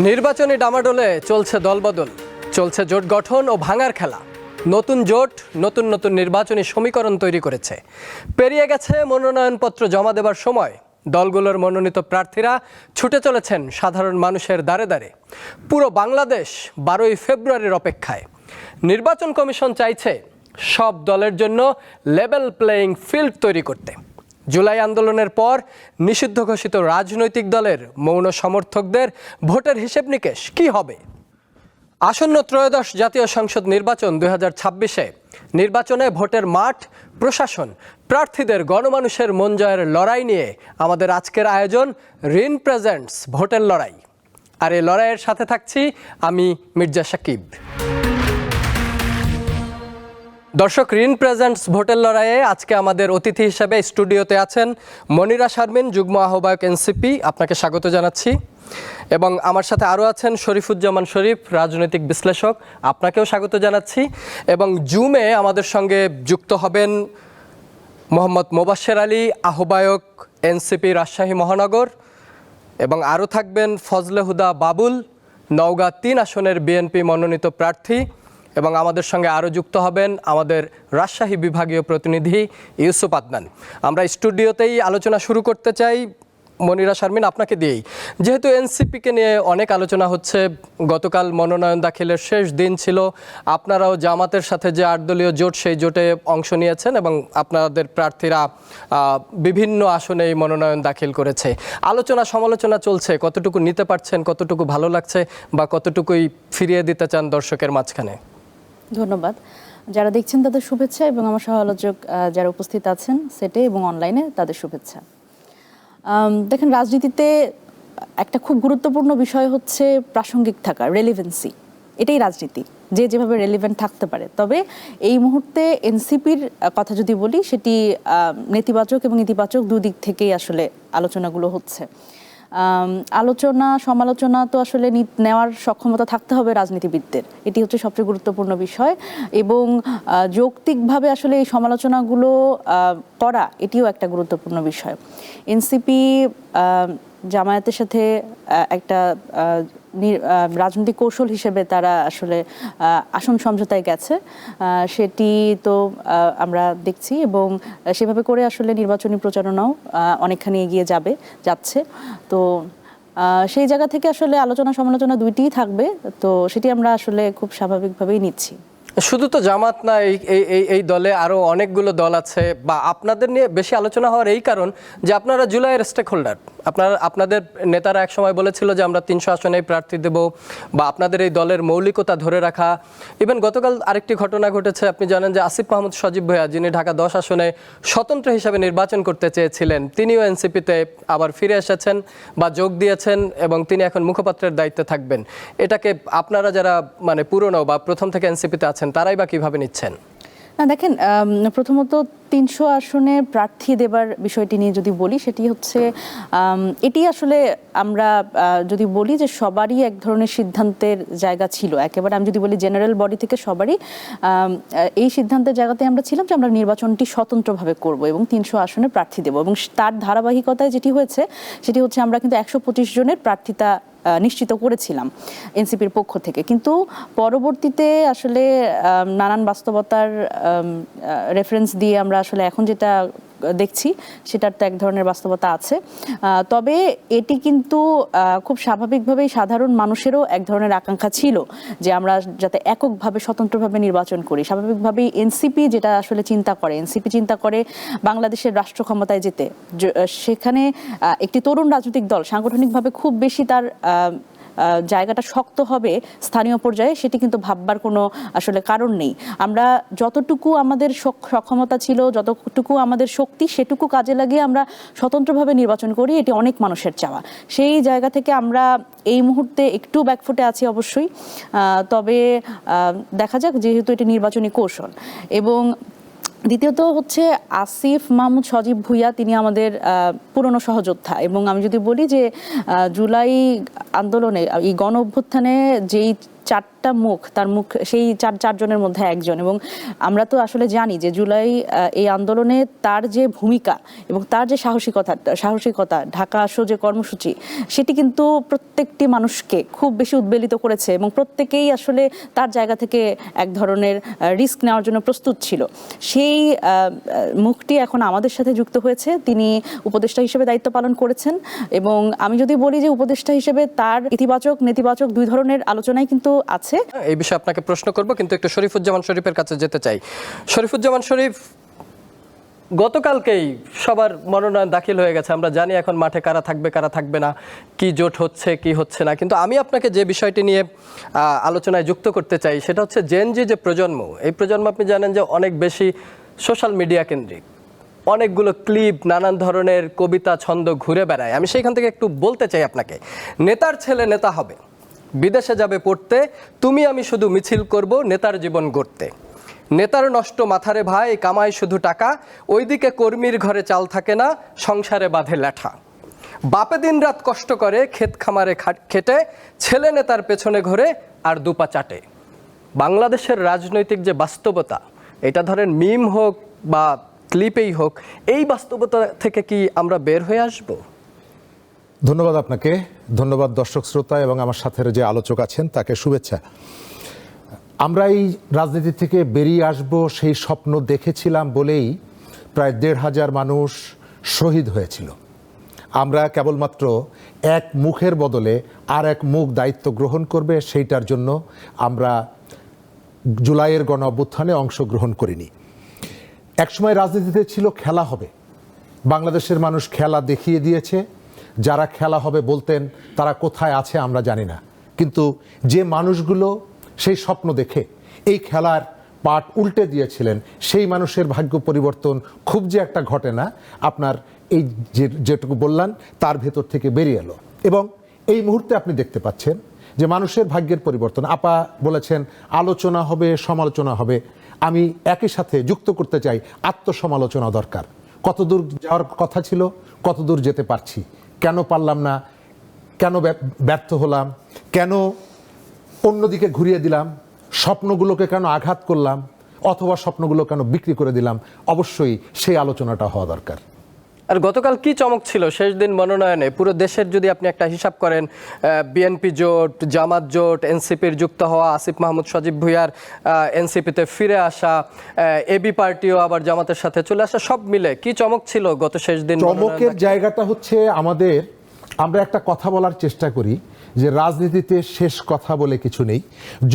নির্বাচনী ডামাডোলে চলছে দলবদল, চলছে জোট গঠন ও ভাঙার খেলা। নতুন জোট নতুন নতুন নির্বাচনী সমীকরণ তৈরি করেছে। পেরিয়ে গেছে মনোনয়নপত্র জমা দেবার সময়। দলগুলোর মনোনীত প্রার্থীরা ছুটে চলেছেন সাধারণ মানুষের দ্বারে দ্বারে। পুরো বাংলাদেশ 12ই ফেব্রুয়ারির অপেক্ষায়। নির্বাচন কমিশন চাইছে সব দলের জন্য লেভেল প্লেয়িং ফিল্ড তৈরি করতে। জুলাই আন্দোলনের পর নিষিদ্ধ ঘোষিত রাজনৈতিক দলের মৌন সমর্থকদের ভোটের হিসেব নিকেশ কী হবে? আসন্ন ত্রয়োদশ জাতীয় সংসদ নির্বাচন 2026-এ নির্বাচনে ভোটের মাঠ, প্রশাসন, প্রার্থীদের গণমানুষের মন জয়ের লড়াই নিয়ে আমাদের আজকের আয়োজন রিন প্রেজেন্টস ভোটের লড়াই। আর এই লড়াইয়ের সাথে থাকছি আমি মির্জা সাকিব। দর্শক, রিন প্রেজেন্টস ভোটের লড়াইয়ে আজকে আমাদের অতিথি হিসেবে স্টুডিওতে আছেন মনিরা শারমিন, যুগ্ম আহ্বায়ক এনসিপি, আপনাকে স্বাগত জানাচ্ছি। এবং আমার সাথে আরও আছেন শরীফুজ্জামান শরীফ, রাজনৈতিক বিশ্লেষক, আপনাকেও স্বাগত জানাচ্ছি। এবং জুমে আমাদের সঙ্গে যুক্ত হবেন মোহাম্মদ মোবাশ্বের আলী, আহ্বায়ক এনসিপি রাজশাহী মহানগর। এবং আরও থাকবেন ফজলে হুদা বাবুল, নওগাঁ 3 আসনের বিএনপি মনোনীত প্রার্থী। এবং আমাদের সঙ্গে আরও যুক্ত হবেন আমাদের রাজশাহী বিভাগীয় প্রতিনিধি ইউসুফ আদনান। আমরা স্টুডিওতেই আলোচনা শুরু করতে চাই মনিরা শারমিন, আপনাকে দিয়েই। যেহেতু এনসিপিকে নিয়ে অনেক আলোচনা হচ্ছে, গতকাল মনোনয়ন দাখিলের শেষ দিন ছিল, আপনারাও জামাতের সাথে যে 8 দলীয় জোট, সেই জোটে অংশ নিয়েছেন এবং আপনাদের প্রার্থীরা বিভিন্ন আসনে এই মনোনয়ন দাখিল করেছে। আলোচনা সমালোচনা চলছে, কতটুকু নিতে পারছেন, কতটুকু ভালো লাগছে বা কতটুকুই ফিরিয়ে দিতে চান দর্শকের মাঝখানে? ধন্যবাদ। যারা দেখছেন তাদের শুভেচ্ছা এবং আমার সহ আলোচক যারা উপস্থিত আছেন সেটে এবং অনলাইনে তাদের শুভেচ্ছা। দেখেন, রাজনীতিতে একটা খুব গুরুত্বপূর্ণ বিষয় হচ্ছে প্রাসঙ্গিক থাকা, রেলিভেন্সি। এটাই রাজনীতি, যে যেভাবে রেলিভেন্ট থাকতে পারে। তবে এই মুহূর্তে এনসিপির কথা যদি বলি, সেটি নেতিবাচক এবং ইতিবাচক দুদিক থেকেই আসলে আলোচনাগুলো হচ্ছে। আলোচনা সমালোচনা তো আসলে নেওয়ার সক্ষমতা থাকতে হবে রাজনীতিবিদদের, এটি হচ্ছে সবচেয়ে গুরুত্বপূর্ণ বিষয়। এবং যৌক্তিকভাবে আসলে এই সমালোচনাগুলো করা, এটিও একটা গুরুত্বপূর্ণ বিষয়। এনসিপি জামায়াতের সাথে একটা রাজনৈতিক কৌশল হিসেবে তারা আসলে আসন সমঝোতায় গেছে, সেটি তো আমরা দেখছি এবং সেভাবে করে আসলে নির্বাচনী প্রচারণাও অনেকখানি এগিয়ে যাচ্ছে। তো সেই জায়গা থেকে আসলে আলোচনা সমালোচনা দুইটিই থাকবে, তো সেটি আমরা আসলে খুব স্বাভাবিকভাবেই নিচ্ছি। শুধু তো জামাত না, এই দলে আরও অনেকগুলো দল আছে, বা আপনাদের নিয়ে বেশি আলোচনা হওয়ার এই কারণ যে আপনারা জুলাইয়ের স্টেক হোল্ডার। আপনাদের নেতারা এক সময় বলেছিল যে আমরা 300 আসনে প্রার্থী দেব, বা আপনাদের এই দলের মৌলিকতা ধরে রাখা। ইভেন গতকাল আরেকটি ঘটনা ঘটেছে, আপনি জানেন যে আসিফ মাহমুদ সজীব ভাইয়া, যিনি ঢাকা 10 আসনে স্বতন্ত্র হিসাবে নির্বাচন করতে চেয়েছিলেন, তিনিও এনসিপিতে আবার ফিরে এসেছেন বা যোগ দিয়েছেন এবং তিনি এখন মুখপাত্রের দায়িত্বে থাকবেন। এটাকে আপনারা যারা পুরনো বা প্রথম থেকে এনসিপিতে আছেন, তারাই বা কিভাবে নিচ্ছেন? না, দেখেন, প্রথমত 300 আসনে প্রার্থী দেবার বিষয়টি নিয়ে যদি বলি, সেটি হচ্ছে এটি আসলে আমরা যদি বলি যে সবারই এক ধরনের সিদ্ধান্তের জায়গা ছিল। একেবারে আমি যদি বলি জেনারেল বডি থেকে সবারই এই সিদ্ধান্তের জায়গাতে আমরা ছিলাম যে আমরা নির্বাচনটি স্বতন্ত্রভাবে করব এবং 300 আসনে প্রার্থী দেব। এবং তার ধারাবাহিকতায় যেটি হয়েছে সেটি হচ্ছে আমরা কিন্তু 125 জনের প্রার্থিতা নিশ্চিত করেছিলাম এনসিপির পক্ষ থেকে। কিন্তু পরবর্তীতে আসলে নানান বাস্তবতার রেফারেন্স দিয়ে আমরা আসলে এখন যেটা দেখছি সেটার তো এক ধরনের বাস্তবতা আছে। তবে এটি কিন্তু খুব স্বাভাবিকভাবেই সাধারণ মানুষেরও এক ধরনের আকাঙ্ক্ষা ছিল যে আমরা যাতে এককভাবে স্বতন্ত্রভাবে নির্বাচন করি। স্বাভাবিকভাবেই এনসিপি যেটা আসলে এনসিপি চিন্তা করে বাংলাদেশের রাষ্ট্র ক্ষমতায় যেতে। সেখানে একটি তরুণ রাজনৈতিক দল সাংগঠনিকভাবে খুব বেশি তার জায়গাটা শক্ত হবে স্থানীয় পর্যায়ে, সেটি কিন্তু ভাববার কোনো আসলে কারণ নেই। আমরা যতটুকু আমাদের সক্ষমতা ছিল, যতটুকু আমাদের শক্তি, সেটুকু কাজে লাগিয়ে আমরা স্বতন্ত্রভাবে নির্বাচন করি, এটি অনেক মানুষের চাওয়া। সেই জায়গা থেকে আমরা এই মুহূর্তে একটু ব্যাকফুটে আছি অবশ্যই। তবে দেখা যাক, যেহেতু এটি নির্বাচনী কৌশল। এবং দ্বিতীয়ত হচ্ছে আসিফ মাহমুদ সজীব ভুইয়া, তিনি আমাদের পুরনো সহযোদ্ধা। এবং আমি যদি বলি যে জুলাই আন্দোলনে, এই গণ অভ্যুত্থানে যেই চারটা মুখ, তার মুখ সেই চারজনের মধ্যে একজন। এবং আমরা তো আসলে জানি যে জুলাই এই আন্দোলনে তার যে ভূমিকা এবং তার যে সাহসিকতা, ঢাকা আসো যে কর্মসূচি, সেটি কিন্তু প্রত্যেকটি মানুষকে খুব বেশি উদ্বেলিত করেছে এবং প্রত্যেকেই আসলে তার জায়গা থেকে এক ধরনের রিস্ক নেওয়ার জন্য প্রস্তুত ছিল। সেই মুখটি এখন আমাদের সাথে যুক্ত হয়েছে। তিনি উপদেষ্টা হিসেবে দায়িত্ব পালন করেছেন এবং আমি যদি বলি যে উপদেষ্টা হিসেবে তার ইতিবাচক নেতিবাচক দুই ধরনের আলোচনাই কিন্তু আছে। এই বিষয়ে আপনাকে প্রশ্ন করব, কিন্তু একটু শরীফুজ্জামান শরীফের কাছে যেতে চাই। শরীফুজ্জামান শরীফ, গতকালকেই সবার মনোনয়ন দাখিল হয়ে গেছে, আমরা জানি এখন মাঠে কারা থাকবে কারা থাকবে না, কি জোট হচ্ছে কি হচ্ছে না, কিন্তু আমি আপনাকে যে বিষয়টি নিয়ে আলোচনায় যুক্ত করতে চাই সেটা হচ্ছে জেনজি যে প্রজন্ম, এই প্রজন্ম আপনি জানেন যে অনেক বেশি সোশ্যাল মিডিয়া কেন্দ্রিক, অনেকগুলো ক্লিপ, নানান ধরনের কবিতা ছন্দ ঘুরে বেড়ায়। আমি সেইখান থেকে একটু বলতে চাই আপনাকে, নেতার ছেলে নেতা হবে, বিদেশে যাবে পড়তে, তুমি আমি শুধু মিছিল করব নেতার জীবন গড়তে, নেতার নষ্ট মাথারে ভাই, কামাই শুধু টাকা, ওইদিকে কর্মীর ঘরে চাল থাকে না, সংসারে বাঁধে ল্যাঠা, বাপে দিন রাত কষ্ট করে ক্ষেত খামারে খেটে, ছেলে নেতার পেছনে ঘোরে আর দুপা চাটে। বাংলাদেশের রাজনৈতিক যে বাস্তবতা, এটা ধরেন মিম হোক বা ক্লিপেই হোক, এই বাস্তবতা থেকে কি আমরা বের হয়ে আসব? ধন্যবাদ আপনাকে, ধন্যবাদ দর্শক শ্রোতা এবং আমার সাথে যে আলোচক আছেন তাকে শুভেচ্ছা। আমরা এই রাজনীতি থেকে বেরিয়ে আসব সেই স্বপ্ন দেখেছিলাম বলেই প্রায় ১৫০০ মানুষ শহীদ হয়েছিল। আমরা কেবলমাত্র এক মুখের বদলে আর এক মুখ দায়িত্ব গ্রহণ করবে সেইটার জন্য আমরা জুলাইয়ের গণ অভ্যুত্থানে অংশগ্রহণ করিনি। একসময় রাজনীতিতে ছিল খেলা হবে, বাংলাদেশের মানুষ খেলা দেখিয়ে দিয়েছে। যারা খেলা হবে বলতেন তারা কোথায় আছে আমরা জানি না, কিন্তু যে মানুষগুলো সেই স্বপ্ন দেখে এই খেলার পাট উল্টে দিয়েছিলেন সেই মানুষের ভাগ্য পরিবর্তন খুব যে একটা ঘটে না, আপনার এই যেটুকু বললেন তার ভেতর থেকে বেরিয়ে এলো। এবং এই মুহূর্তে আপনি দেখতে পাচ্ছেন যে মানুষের ভাগ্যের পরিবর্তন। আপা বলেছেন আলোচনা হবে, সমালোচনা হবে, আমি একই সাথে যুক্ত করতে চাই আত্মসমালোচনা দরকার। কতদূর যাওয়ার কথা ছিল, কতদূর যেতে পারছি, কেন পারলাম না, কেন ব্যর্থ হলাম, কেন অন্যদিকে ঘুরিয়ে দিলাম, স্বপ্নগুলোকে কেন আঘাত করলাম, অথবা স্বপ্নগুলো কেন বিক্রি করে দিলাম, অবশ্যই সেই আলোচনাটা হওয়া দরকার। আর গতকাল কি চমক ছিল শেষ দিন মনোনয়নে? পুরো দেশের যদি আপনি একটা হিসাব করেন, বিএনপি জোট, জামাত জোট, এনসিপির যুক্ত হওয়া, আসিফ মাহমুদ সজীব ভুঁইয়ার এনসিপিতে ফিরে আসা, এবি পার্টিও আবার জামাতের সাথে চলে আসা, সব মিলে কি চমক ছিল গত শেষ দিন? চমকের জায়গাটা হচ্ছে আমরা একটা কথা বলার চেষ্টা করি যে রাজনীতিতে শেষ কথা বলে কিছু নেই,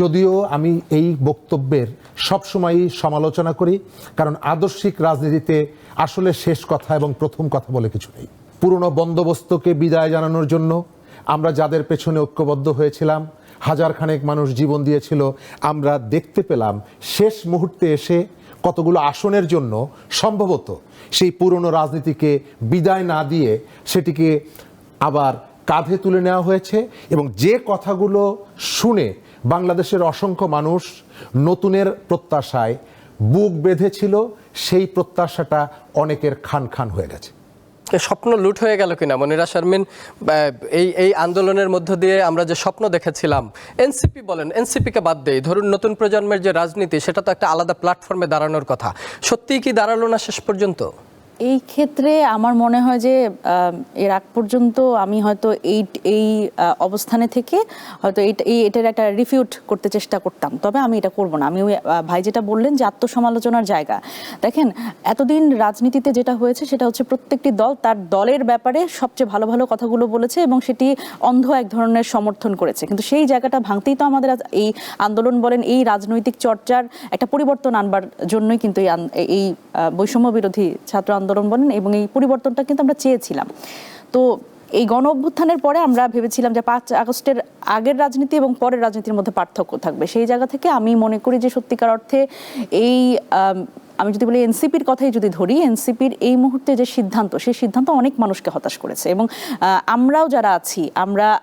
যদিও আমি এই বক্তব্যের সবসময়ই সমালোচনা করি, কারণ আদর্শিক রাজনীতিতে আসলে শেষ কথা এবং প্রথম কথা বলে কিছু নেই। পুরনো বন্দোবস্তকে বিদায় জানানোর জন্য আমরা যাদের পেছনে ঐক্যবদ্ধ হয়েছিলাম, হাজার খানেক মানুষ জীবন দিয়েছিল, আমরা দেখতে পেলাম শেষ মুহূর্তে এসে কতগুলো আসনের জন্য সম্ভবত সেই পুরনো রাজনীতিকে বিদায় না দিয়ে সেটিকে আবার কাঁধে তুলে নেওয়া হয়েছে। এবং যে কথাগুলো শুনে বাংলাদেশের অসংখ্য মানুষ নতুনের প্রত্যাশায় বুক বেঁধেছিল, সেই প্রত্যাশাটা অনেকের খান খান হয়ে গেছে। স্বপ্ন লুট হয়ে গেল কিনা মনিরা শারমিন? এই আন্দোলনের মধ্য দিয়ে আমরা যে স্বপ্ন দেখেছিলাম, এনসিপি বলেন, এনসিপিকে বাদ দেই, ধরুন নতুন প্রজন্মের যে রাজনীতি সেটা তো একটা আলাদা প্ল্যাটফর্মে দাঁড়ানোর কথা, সত্যিই কি দাঁড়ালো না শেষ পর্যন্ত? এই ক্ষেত্রে আমার মনে হয় যে এর আগ পর্যন্ত আমি হয়তো এই অবস্থানে থেকে হয়তো এটার একটা রিফিউট করতে চেষ্টা করতাম, তবে আমি এটা করব না। আমি ওই ভাই যেটা বললেন যে আত্মসমালোচনার জায়গা, দেখেন এতদিন রাজনীতিতে যেটা হয়েছে সেটা হচ্ছে প্রত্যেকটি দল তার দলের ব্যাপারে সবচেয়ে ভালো ভালো কথাগুলো বলেছে এবং সেটি অন্ধ এক ধরনের সমর্থন করেছে, কিন্তু সেই জায়গাটা ভাঙতেই তো আমাদের এই আন্দোলন বলেন, এই রাজনৈতিক চর্চার একটা পরিবর্তন আনবার জন্যই কিন্তু এই বৈষম্য বিরোধী ছাত্র আন্দোলন বলেন, এবং এই পরিবর্তনটা কিন্তু আমরা চেয়েছিলাম। তো এই গণ অভ্যুত্থানের পরে আমরা ভেবেছিলাম যে 5 আগস্টের আগের রাজনীতি এবং পরের রাজনীতির মধ্যে পার্থক্য থাকবে। সেই জায়গা থেকে আমি মনে করি যে সত্যিকার অর্থে এই আমি যদি বলি এনসিপির কথাই যদি ধরি, এনসিপির এই মুহূর্তে যে সিদ্ধান্ত, সেই সিদ্ধান্ত অনেক মানুষকে হতাশ করেছে এবং আমরাও যারা আছি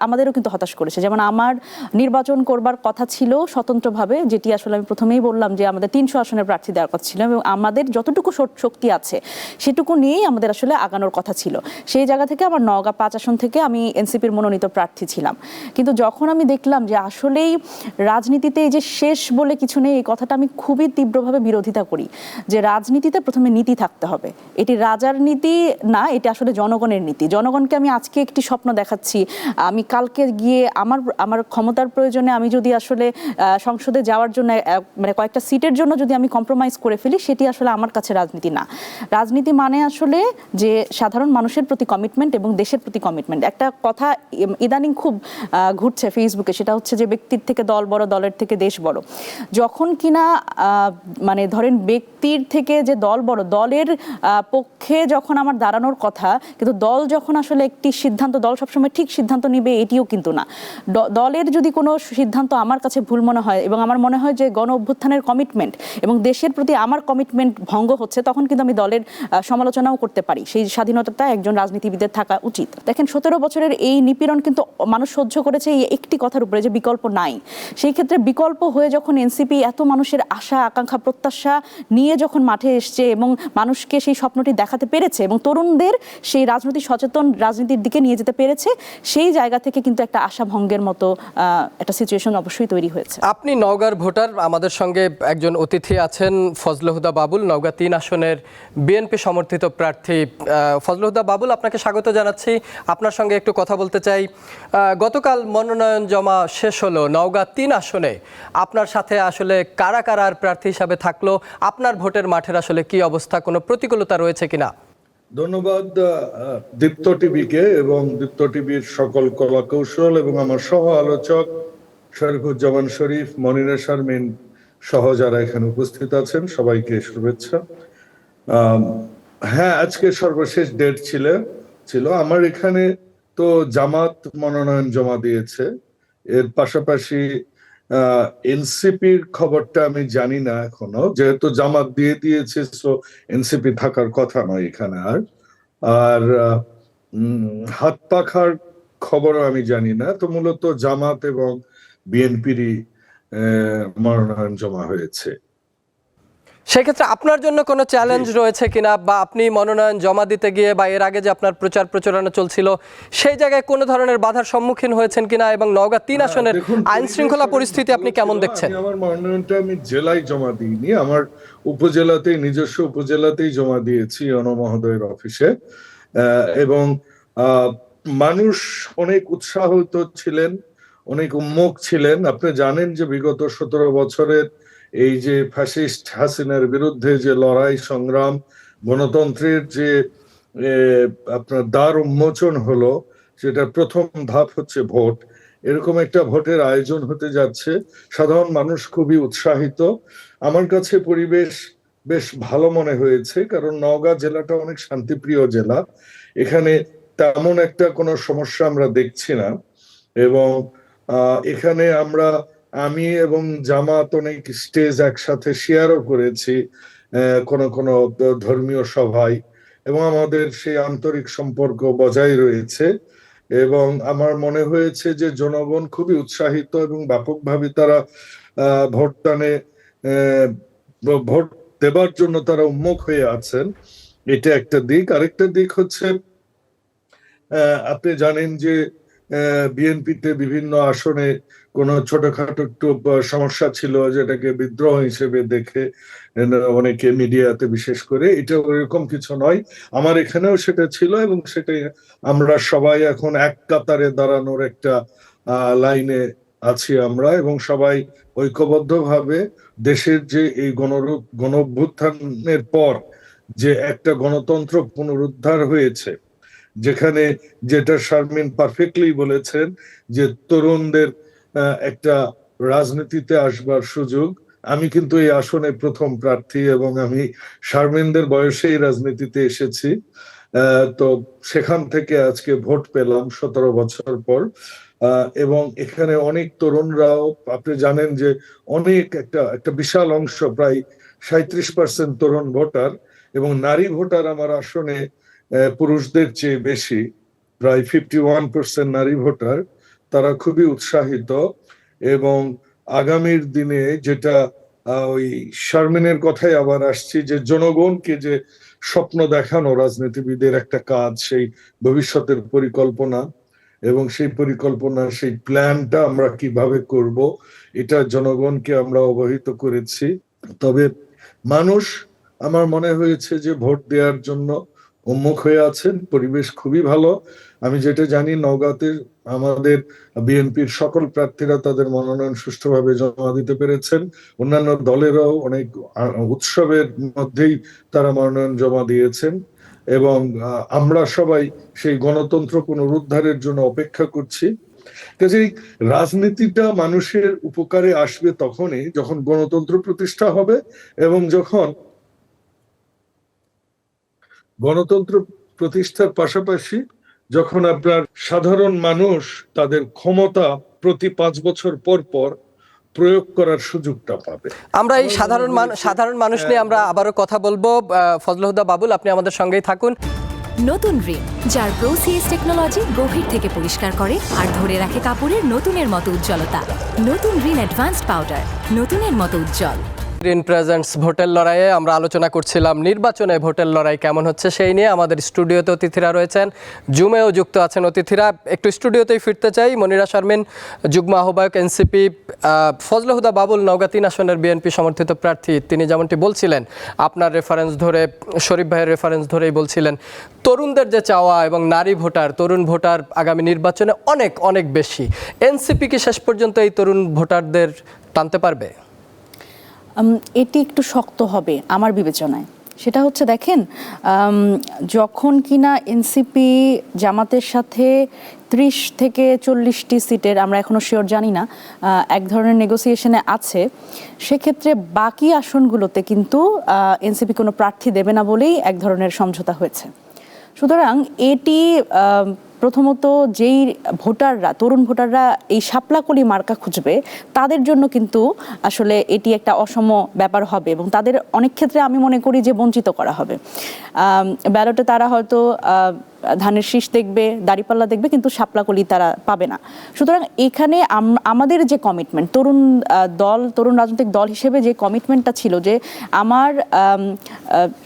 আমাদেরও কিন্তু হতাশ করেছে। যেমন আমার নির্বাচন করবার কথা ছিল স্বতন্ত্রভাবে, যেটি আসলে আমি প্রথমেই বললাম যে আমাদের 300 আসনের প্রার্থী দেওয়ার কথা ছিল এবং আমাদের যতটুকু শক্তি আছে সেটুকু নিয়েই আমাদের আসলে আগানোর কথা ছিল। সেই জায়গা থেকে আমার নওগাঁ 5 আসন থেকে আমি এনসিপির মনোনীত প্রার্থী ছিলাম। কিন্তু যখন আমি দেখলাম যে আসলেই রাজনীতিতে এই যে শেষ বলে কিছু নেই, এই কথাটা আমি খুবই তীব্রভাবে বিরোধিতা করি। যে রাজনীতিতে প্রথমে নীতি থাকতে হবে, এটি রাজার নীতি না, এটা আসলে জনগণের নীতি। জনগণকে আমি আজকে একটি স্বপ্ন দেখাচ্ছি, আমি কালকে গিয়ে আমার ক্ষমতার প্রয়োজনে আমি যদি আসলে সংসদে যাওয়ার জন্য মানে কয়েকটা সিটের জন্য যদি আমি কম্প্রোমাইজ করে ফেলি, সেটি আসলে আমার কাছে রাজনীতি না। রাজনীতি মানে আসলে যে সাধারণ মানুষের প্রতি কমিটমেন্ট এবং দেশের প্রতি কমিটমেন্ট। একটা কথা ইদানিং খুব ঘুরছে ফেসবুকে, সেটা হচ্ছে যে ব্যক্তির থেকে দল বড়, দলের থেকে দেশ বড়। যখন কিনা মানে ধরেন ব্যক্তির থেকে যে দল বড়, দলের পক্ষে যখন আমার দাঁড়ানোর কথা, কিন্তু দল যখন আসলে একটি সিদ্ধান্ত, দল সবসময় ঠিক সিদ্ধান্ত নিবে এটিও কিন্তু না। দলের যদি কোনো সিদ্ধান্ত আমার কাছে ভুল মনে হয় এবং আমার মনে হয় যে গণ অভ্যুত্থানের কমিটমেন্ট এবং দেশের প্রতি আমার কমিটমেন্ট ভঙ্গ হচ্ছে, তখন কিন্তু আমি দলের সমালোচনাও করতে পারি। সেই স্বাধীনতাটা একজন রাজনীতিবিদের থাকা উচিত। দেখেন 17 বছরের এই নিপীড়ন কিন্তু মানুষ সহ্য করেছে এই একটি কথার উপরে যে বিকল্প নাই। সেই ক্ষেত্রে বিকল্প হয়ে যখন এনসিপি এত মানুষের আশা আকাঙ্ক্ষা প্রত্যাশা নিয়ে যখন মাঠে এসছে এবং মানুষকে সেই স্বপ্নটি দেখাতে পেরেছে এবং তরুণদের সেই রাজনৈতিক সচেতন রাজনীতির দিকে নিয়ে যেতে পেরেছে, সেই জায়গা থেকে কিন্তু একটা আশা ভঙ্গের মতো একটা সিচুয়েশন অবশ্যই তৈরি হয়েছে। আপনি নওগাঁর ভোটার, আমাদের সঙ্গে একজন অতিথি আছেন ফজলে হুদা বাবুল, নওগাঁ 3 আসনের বিএনপি সমর্থিত প্রার্থী। ফজলে হুদা বাবুল, আপনাকে স্বাগত জানাচ্ছি। আপনার সঙ্গে একটু কথা বলতে চাই। গতকাল মনোনয়ন জমা শেষ হলো নওগাঁ 3 আসনে, আপনার সাথে আসলে কারা কারা প্রার্থী হিসাবে থাকলো, আপনার ভোটের মাঠের আসলে কি অবস্থা, কোনো প্রতিকূলতা রয়েছে কিনা? ধন্যবাদ দীপ্ত টিভিকে এবং দীপ্ত টিভির সকল কলা কৌশল এবং আমার সহ আলোচক শরীফুজ্জামান শরীফ, মনিরা শারমিন সহ যারা এখানে উপস্থিত আছেন, সবাইকে শুভেচ্ছা। হ্যাঁ, আজকে সর্বশেষ ডেট ছিল আমার এখানে। তো জামাত মনোনয়ন জমা দিয়েছে, এর পাশাপাশি এনসিপির খবরটা আমি জানি না এখনো, যেহেতু জামাত দিয়ে দিয়েছে, সো এনসিপি থাকার কথা নয় এখানে। আর হাত পাখার খবরও আমি জানি না। তো মূলত জামাত এবং বিএনপিরই মনোনয়ন জমা হয়েছে। সেক্ষেত্রে আপনার জন্য কোনো চ্যালেঞ্জ রয়েছে কিনা, বা আপনি মনোনয়ন জমা দিতে গিয়ে বা এর আগে যে আপনার প্রচারণা চলছিল সেই জায়গায় কোনো ধরনের বাধার সম্মুখীন হয়েছেন কিনা, এবং নওগাঁ 3 আসনের আইন শৃঙ্খলা পরিস্থিতি আপনি কেমন দেখছেন? আমার মনোনয়নটা আমি জেলায় জমা দিইনি, আমার উপজেলাতেই, নিজস্ব উপজেলাতেই জমা দিয়েছি অন মহোদয়ের অফিসে। এবং মানুষ অনেক উৎসাহিত ছিলেন, অনেক উন্মুখ ছিলেন। আপনি জানেন যে বিগত 17 বছরের এই যে ফ্যাসিস্ট হাসিনার বিরুদ্ধে যে লড়াই সংগ্রাম, গণতন্ত্রের যে আপনার দ্বার উন্মোচন হলো, সেটা প্রথম ধাপ হচ্ছে ভোট। এরকম একটা ভোটের আয়োজন হতে যাচ্ছে, সাধারণ মানুষ খুবই উৎসাহিত। আমার কাছে পরিবেশ বেশ ভালো মনে হয়েছে, কারণ নওগাঁ জেলাটা অনেক শান্তিপ্রিয় জেলা, এখানে তেমন একটা কোনো সমস্যা আমরা দেখছি না। এবং এখানে আমি এবং জামাত অনেক স্টেজ একসাথে শেয়ারও করেছি কোন ধর্মীয় সভায়, এবং আমাদের সেই আন্তরিক সম্পর্ক বজায় রয়েছে। এবং আমার মনে হয়েছে যে জনগণ খুবই উৎসাহিত এবং ব্যাপকভাবে তারা ভোটদানে ভোট দেবার জন্য তারা উন্মুখ হয়ে আছেন। এটা একটা দিক। আরেকটা দিক হচ্ছে, আপনি জানেন যে বিএনপিতে বিভিন্ন আসনে কোন ছোটখাটো একটু সমস্যা ছিল, যেটাকে বিদ্রোহ হিসেবে দেখে অনেকে মিডিয়াতে, বিশেষ করে। এটা ওইরকম কিছু নয়, আমার এখানেও সেটা ছিল, এবং সেটাই আমরা সবাই এখন এক কাতারে দাঁড়ানোর একটা লাইনে আছি আমরা, এবং সবাই ঐক্যবদ্ধভাবে দেশের যে এই গণ অভ্যুত্থানের পর যে একটা গণতন্ত্র পুনরুদ্ধার হয়েছে, যেখানে, যেটা শারমিন পারফেক্টলি বলেছেন, যে তরুণদের একটা রাজনীতিতে আসবার সুযোগ। আমি কিন্তু এই আসনে প্রথম প্রার্থী, এবং আমি শারমিনদের বয়সেই রাজনীতিতে এসেছি। তো সেখান থেকে আজকে ভোট পেলাম 17 বছর পর। এবং এখানে অনেক তরুণরাও, আপনি জানেন যে অনেক একটা বিশাল অংশ, প্রায় 37% তরুণ ভোটার, এবং নারী ভোটার আমার আসনে পুরুষদের চেয়ে বেশি, প্রায় 51% নারী ভোটার। তারা খুবই উৎসাহিত, এবং আগামীর দিনে যেটা ওই শারমিনের কথাই আবার আসছি, যে জনগণকে যে স্বপ্ন দেখানো রাজনীতিবিদের একটা কাজ, সেই ভবিষ্যতের পরিকল্পনা, এবং সেই পরিকল্পনা, সেই প্ল্যানটা আমরা কিভাবে করব, এটা জনগণকে আমরা অবহিত করেছি। তবে মানুষ, আমার মনে হয়েছে যে ভোট দেওয়ার জন্য উন্মুখ হয়ে আছেন। পরিবেশ খুবই ভালো। আমি যেটা জানি, নওগাঁতে আমাদের বিএনপির সকল প্রার্থীরা তাদের মনোনয়ন সুষ্ঠুভাবে জমা দিতে পেরেছেন। অন্যান্য দলেরও অনেক উৎসবের মধ্যেই তারা মনোনয়ন জমা দিয়েছেন, এবং আমরা সবাই সেই গণতন্ত্র পুনরুদ্ধারের জন্য অপেক্ষা করছি। কাজেই রাজনীতিটা মানুষের উপকারে আসবে তখনই যখন গণতন্ত্র প্রতিষ্ঠা হবে, এবং যখন গণতন্ত্র প্রতিষ্ঠার পাশাপাশি যখন আপনার সাধারণ মানুষ তাদের ক্ষমতা প্রতি 5 বছর পর পর প্রয়োগ করার সুযোগটা পাবে। আমরা এই সাধারণ মানুষ নিয়ে আমরা আবারও কথা বলবো। ফজলে হুদা বাবুল, আপনি আমাদের সঙ্গেই থাকুন। নতুন রিন, যার প্রোসিএস টেকনোলজি গভীর থেকে পরিষ্কার করে আর ধরে রাখে কাপড়ের নতুনের মতো উজ্জ্বলতা। নতুন রিন অ্যাডভান্সড পাউডার, নতুনের মতো উজ্জ্বল। গ্রিন প্রেজেন্টস ভোটের লড়াইয়ে আমরা আলোচনা করছিলাম নির্বাচনে ভোটের লড়াই কেমন হচ্ছে সেই নিয়ে। আমাদের স্টুডিওতে অতিথিরা রয়েছেন, জুমেও যুক্ত আছেন অতিথিরা। একটু স্টুডিওতেই ফিরতে চাই। মনিরা শারমিন, যুগ্ম আহ্বায়ক এনসিপি, ফজলে হুদা বাবুল, নওগাঁ 3 আসনের বিএনপি সমর্থিত প্রার্থী। তিনি যেমনটি বলছিলেন, আপনার রেফারেন্স ধরে, শরীফ ভাইয়ের রেফারেন্স ধরেই বলছিলেন, তরুণদের যে চাওয়া এবং নারী ভোটার, তরুণ ভোটার আগামী নির্বাচনে অনেক অনেক বেশি। এনসিপি কি শেষ পর্যন্ত এই তরুণ ভোটারদের টানতে পারবে? এটি একটু শক্ত হবে আমার বিবেচনায়। সেটা হচ্ছে, দেখেন, যখন কিনা এনসিপি জামাতের সাথে 30 থেকে 40টি সিটের, আমরা এখনো শিওর জানি না, এক ধরনের নেগোসিয়েশনে আছে, সেক্ষেত্রে বাকি আসনগুলোতে কিন্তু এনসিপি কোনো প্রার্থী দেবে না বলেই এক ধরনের সমঝোতা হয়েছে। সুতরাং এটি প্রথমত যেই ভোটাররা, তরুণ ভোটাররা এই শাপলাকলি মার্কা খুঁজবে, তাদের জন্য কিন্তু আসলে এটি একটা অসম ব্যাপার হবে, এবং তাদের অনেক ক্ষেত্রে আমি মনে করি যে বঞ্চিত করা হবে। ব্যালটে তারা হয়তো ধানের শীষ দেখবে, দাঁড়িপাল্লা দেখবে, কিন্তু শাপলাকলি তারা পাবে না। সুতরাং এখানে আমাদের যে কমিটমেন্ট, তরুণ রাজনৈতিক দল হিসেবে যে কমিটমেন্টটা ছিল, যে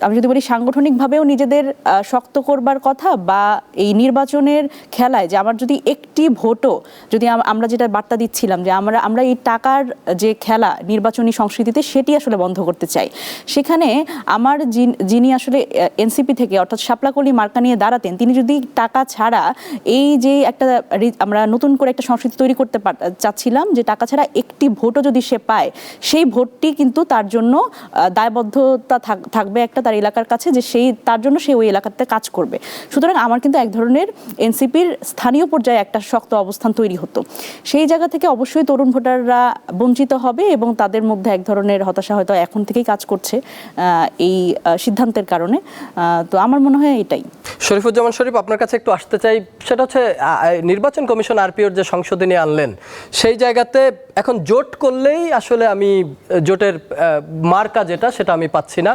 আমি যদি বলি সাংগঠনিকভাবেও নিজেদের শক্ত করবার কথা, বা এই নির্বাচনের খেলায় যে আমার যদি একটি ভোটও, যদি আমরা যেটা বার্তা দিচ্ছিলাম যে আমরা এই টাকার যে খেলা নির্বাচনী সংস্কৃতিতে, সেটি আসলে বন্ধ করতে চাই। সেখানে আমার যিনি আসলে এনসিপি থেকে, অর্থাৎ শাপলাকলি মার্কা নিয়ে দাঁড়াতেন, তিনি যদি টাকা ছাড়া, এই যে একটা আমরা নতুন করে একটা সংস্কৃতি তৈরি করতে চাচ্ছিলাম, যে টাকা ছাড়া একটি ভোটও যদি সে পায়, সেই ভোটটি কিন্তু তার জন্য দায়বদ্ধতা থাকবে একটা তার এলাকার কাছে, যে তার জন্য সে ওই এলাকাতে কাজ করবে। সুতরাং আমার কিন্তু এক ধরনের এনসিপির স্থানীয় পর্যায়ে একটা শক্ত অবস্থান তৈরি হতো। সেই জায়গা থেকে অবশ্যই তরুণ ভোটাররা বঞ্চিত হবে, এবং তাদের মধ্যে এক ধরনের হতাশা হয়তো এখন থেকেই কাজ করছে এই সিদ্ধান্তের কারণে। তো আমার মনে হয় এটাই। শরীফুজ্জামান শরীফ, আপনার কাছে একটু আসতে চাই। সেটা হচ্ছে, নির্বাচন কমিশন আরপিওর যে সংশোধনী আনলেন, সেই জায়গাতে এখন জোট করলেই আসলে আমি জোটের মার্কা যেটা, সেটা আমি পাচ্ছি না।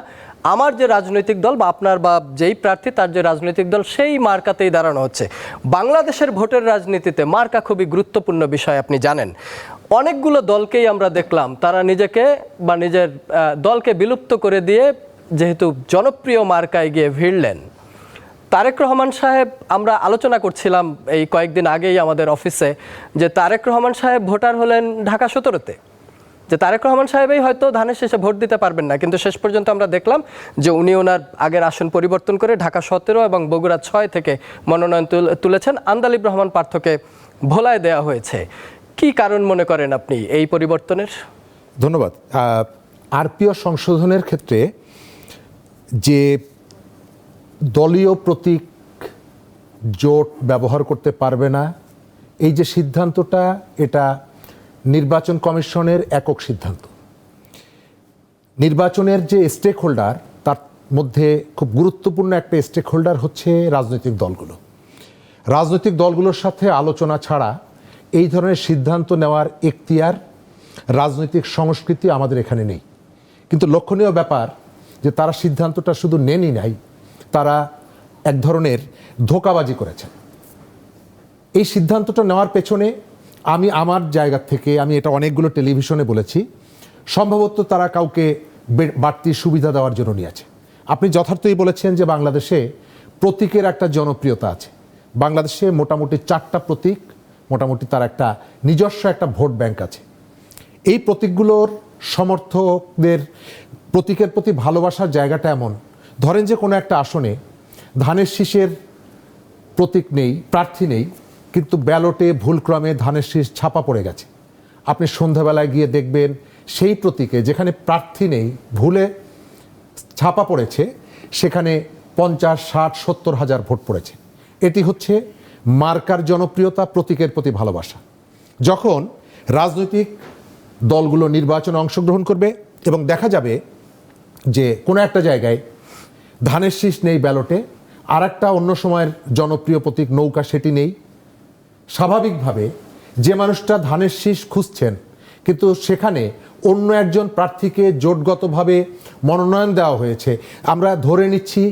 আমার যে রাজনৈতিক দল বা আপনার বা যেই প্রার্থী, তার যে রাজনৈতিক দল, সেই মার্কাতেই দাঁড়ানো হচ্ছে। বাংলাদেশের ভোটের রাজনীতিতে মার্কা খুবই গুরুত্বপূর্ণ বিষয়, আপনি জানেন। অনেকগুলো দলকেই আমরা দেখলাম, তারা নিজেকে বা নিজের দলকে বিলুপ্ত করে দিয়ে যেহেতু জনপ্রিয় মার্কায় গিয়ে ভিড়লেন। তারেক রহমান সাহেব, আমরা আলোচনা করছিলাম এই কয়েকদিন আগেই আমাদের অফিসে, যে তারেক রহমান সাহেব ভোটার হলেন ঢাকা 17-তে, যে তারেক রহমান সাহেবই হয়তো ধানের শেষে ভোট দিতে পারবেন না, কিন্তু শেষ পর্যন্ত আমরা দেখলাম যে উনি ওনার আগের আসন পরিবর্তন করে ঢাকা 17 এবং বগুড়া 6 থেকে মনোনয়ন তুলেছেন। আন্দালিব রহমান পার্থকে ভোলায় দেওয়া হয়েছে। কি কারণ মনে করেন আপনি এই পরিবর্তনের? ধন্যবাদ। আরপিও সংশোধনের ক্ষেত্রে যে দলীয় প্রতীক জোট ব্যবহার করতে পারবে না, এই যে সিদ্ধান্তটা, এটা নির্বাচন কমিশনের একক সিদ্ধান্ত। নির্বাচনের যে স্টেক হোল্ডার, তার মধ্যে খুব গুরুত্বপূর্ণ একটা স্টেক হোল্ডার হচ্ছে রাজনৈতিক দলগুলো। রাজনৈতিক দলগুলোর সাথে আলোচনা ছাড়া এই ধরনের সিদ্ধান্ত নেওয়ার এখতিয়ার, রাজনৈতিক সংস্কৃতি আমাদের এখানে নেই। কিন্তু লক্ষণীয় ব্যাপার যে তারা সিদ্ধান্তটা শুধু নেনই নাই, তারা এক ধরনের ধোঁকাবাজি করেছেন। এই সিদ্ধান্তটা নেওয়ার পেছনে আমি আমার জায়গা থেকে, আমি এটা অনেকগুলো টেলিভিশনে বলেছি, সম্ভবত তারা কাউকে বাড়তি সুবিধা দেওয়ার জন্য নিয়েছে। আপনি যথার্থই বলেছেন যে বাংলাদেশে প্রতীকের একটা জনপ্রিয়তা আছে। বাংলাদেশে মোটামুটি 4টা প্রতীক, মোটামুটি তার একটা নিজস্ব একটা ভোট ব্যাংক আছে। এই প্রতীকগুলোর সমর্থকদের প্রতীকের প্রতি ভালোবাসার জায়গাটা এমন, ধরেন যে কোনো একটা আসনে ধানের শীষের প্রতীক নেই, প্রার্থী নেই, কিন্তু ব্যালটে ভুলক্রমে ধানের শীষ ছাপা পড়ে গেছে। আপনি সন্ধ্যাবেলায় গিয়ে দেখবেন সেই প্রতীকে যেখানে প্রার্থী নেই, ভুলে ছাপা পড়েছে, সেখানে 50, 60, 70 হাজার ভোট পড়েছে। এটি হচ্ছে মার্কার জনপ্রিয়তা, প্রতীকের প্রতি ভালোবাসা। যখন রাজনৈতিক দলগুলো নির্বাচনে অংশগ্রহণ করবে এবং দেখা যাবে যে কোনো একটা জায়গায় ধানের শীষ নেই ব্যালটে, আর একটা অন্য সময়ের জনপ্রিয় প্রতীক নৌকা সেটি নেই, স্বাভাবিকভাবে যে মানুষটা ধানের শীষ খুঁজছেন কিন্তু সেখানে অন্য একজন প্রার্থীকে জোটগতভাবে মনোনয়ন দেওয়া হয়েছে, আমরা ধরে নিচ্ছি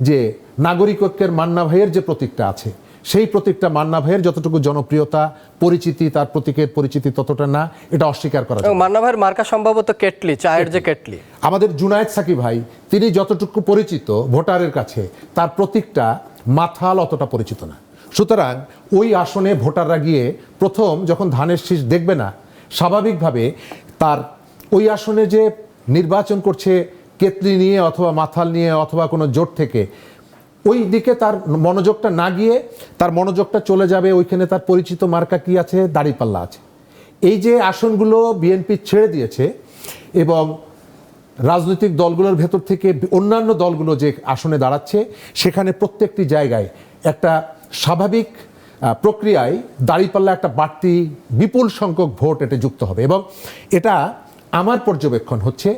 যে নাগরিক ঐক্যের মান্না ভাইয়ের যে প্রতীকটা আছে, সেই প্রতীকটা মান্না ভাইয়ের যতটুকু জনপ্রিয়তা, পরিচিতি, তার প্রতীকের পরিচিতি ততটা না, এটা অস্বীকার করা যায় না। মান্না ভাইয়ের মার্কা সম্ভবত কেটলি, চায়ের যে কেটলি। আমাদের জুনায়েদ সাকি ভাই, তিনি যতটুকু পরিচিত ভোটারের কাছে, তার প্রতীকটা মাথাল অতটা পরিচিত না। সুতরাং ওই আসনে ভোটাররা গিয়ে প্রথম যখন ধানের শীষ দেখবে না, স্বাভাবিকভাবে তার ওই আসনে যে নির্বাচন করছে কেতলি নিয়ে অথবা মাথাল নিয়ে অথবা কোনো জোট থেকে, ওই দিকে তার মনোযোগটা না গিয়ে তার মনোযোগটা চলে যাবে ওইখানে তার পরিচিত মার্কা কি আছে, দাঁড়িপাল্লা আছে। এই যে আসনগুলো বিএনপি ছেড়ে দিয়েছে এবং রাজনৈতিক দলগুলোর ভেতর থেকে অন্যান্য দলগুলো যে আসনে দাঁড়াচ্ছে, সেখানে প্রত্যেকটি জায়গায় একটা স্বাভাবিক প্রক্রিয়ায় দাঁড়িপাল্লা একটা বাড়তি বিপুল সংখ্যক ভোট এটা যুক্ত হবে। এবং এটা আমার পর্যবেক্ষণ হচ্ছে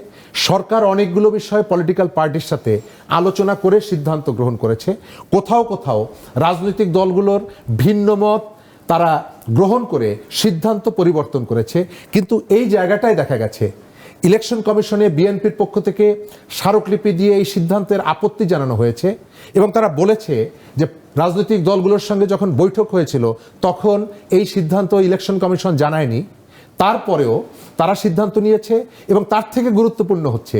সরকার অনেকগুলো বিষয়ে পলিটিক্যাল পার্টির সাথে আলোচনা করে সিদ্ধান্ত গ্রহণ করেছে। কোথাও কোথাও রাজনৈতিক দলগুলোর ভিন্ন মত তারা গ্রহণ করে সিদ্ধান্ত পরিবর্তন করেছে, কিন্তু এই জায়গাটায় দেখা গেছে ইলেকশন কমিশনে বিএনপির পক্ষ থেকে স্মারকলিপি দিয়ে এই সিদ্ধান্তের আপত্তি জানানো হয়েছে এবং তারা বলেছে যে রাজনৈতিক দলগুলোর সঙ্গে যখন বৈঠক হয়েছিল তখন এই সিদ্ধান্ত ইলেকশন কমিশন জানায়নি, তারপরেও তারা সিদ্ধান্ত নিয়েছে। এবং তার থেকে গুরুত্বপূর্ণ হচ্ছে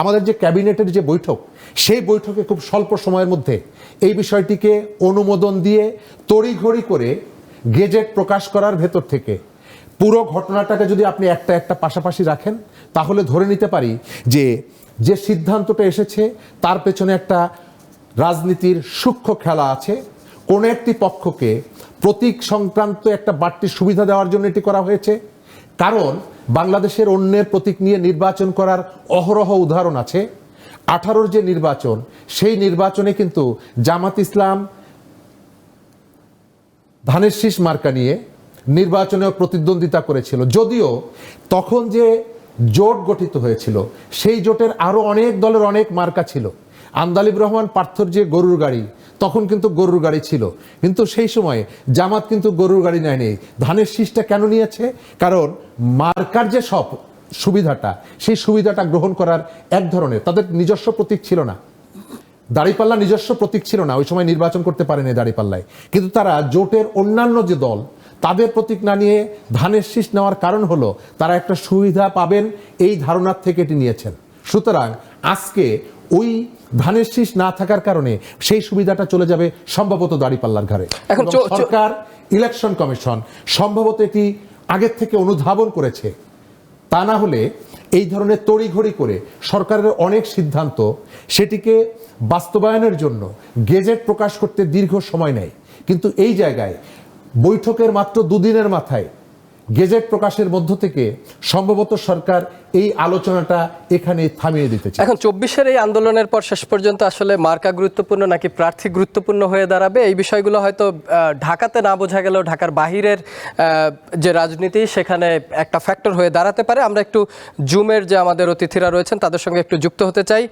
আমাদের যে ক্যাবিনেটের যে বৈঠক, সেই বৈঠকে খুব স্বল্প সময়ের মধ্যে এই বিষয়টিকে অনুমোদন দিয়ে তড়িঘড়ি করে গেজেট প্রকাশ করার ভেতর থেকে পুরো ঘটনাটাকে যদি আপনি একটা একটা পাশাপাশি রাখেন, তাহলে ধরে নিতে পারি যে যে সিদ্ধান্তটা এসেছে তার পেছনে একটা রাজনীতির সূক্ষ্ম খেলা আছে। কোনো একটি পক্ষকে প্রতীক সংক্রান্ত একটা বাড়তি সুবিধা দেওয়ার জন্য এটি করা হয়েছে, কারণ বাংলাদেশের অন্যের প্রতীক নিয়ে নির্বাচন করার অহরহ উদাহরণ আছে। 18-র যে নির্বাচন, সেই নির্বাচনে কিন্তু জামাত ইসলাম ধানের শীষ মার্কা নিয়ে নির্বাচনেও প্রতিদ্বন্দ্বিতা করেছিল, যদিও তখন যে জোট গঠিত হয়েছিল সেই জোটের আরও অনেক দলের অনেক মার্কা ছিল। আন্দালিব রহমান পার্থর যে গরুর গাড়ি, তখন কিন্তু গরুর গাড়ি ছিল, কিন্তু সেই সময় জামাত কিন্তু গরুর গাড়ি নেয়নি। ধানের শীষটা কেন নিয়েছে? কারণ মার্কার যে সব সুবিধাটা, সেই সুবিধাটা গ্রহণ করার এক ধরনের, তাদের নিজস্ব প্রতীক ছিল না, দাঁড়িপাল্লা নিজস্ব প্রতীক ছিল না, ওই সময় নির্বাচন করতে পারেনি দাঁড়িপাল্লায়, কিন্তু তারা জোটের অন্যান্য যে দল তাদের প্রতীক না নিয়ে ধানের শীষ নেওয়ার কারণ হলো তারা একটা সুবিধা পাবেন এই ধারণার থেকে এটি নিয়েছেন। সুতরাং আজকে ওই ধানের শীষ না থাকার কারণে সেই সুবিধাটা চলে যাবে সম্ভবত দাঁড়িপাল্লার ঘাড়ে। এখন সরকার, ইলেকশন কমিশন সম্ভবত এটি আগের থেকে অনুধাবন করেছে, তা না হলে এই ধরনের তড়িঘড়ি করে সরকারের অনেক সিদ্ধান্ত সেটিকে বাস্তবায়নের জন্য গেজেট প্রকাশ করতে দীর্ঘ সময় নেয়, কিন্তু এই জায়গায় বৈঠকের মাত্র 2 দিনের মাথায় গেজেট প্রকাশের মধ্য থেকে সম্ভবত সরকার এই আলোচনাটা এখানে থামিয়ে দিতে চায়। এখন 24-এর এই আন্দোলনের পর শেষ পর্যন্ত আসলে মার্কা গুরুত্বপূর্ণ নাকি প্রার্থী গুরুত্বপূর্ণ হয়ে দাঁড়াবে, এই বিষয়গুলো হয়তো ঢাকাতে না বোঝা গেলেও ঢাকার বাহিরের যে রাজনীতি সেখানে একটা ফ্যাক্টর হয়ে দাঁড়াতে পারে। আমরা একটু জুমের যে আমাদের অতিথিরা রয়েছেন তাদের সঙ্গে একটু যুক্ত হতে চাই।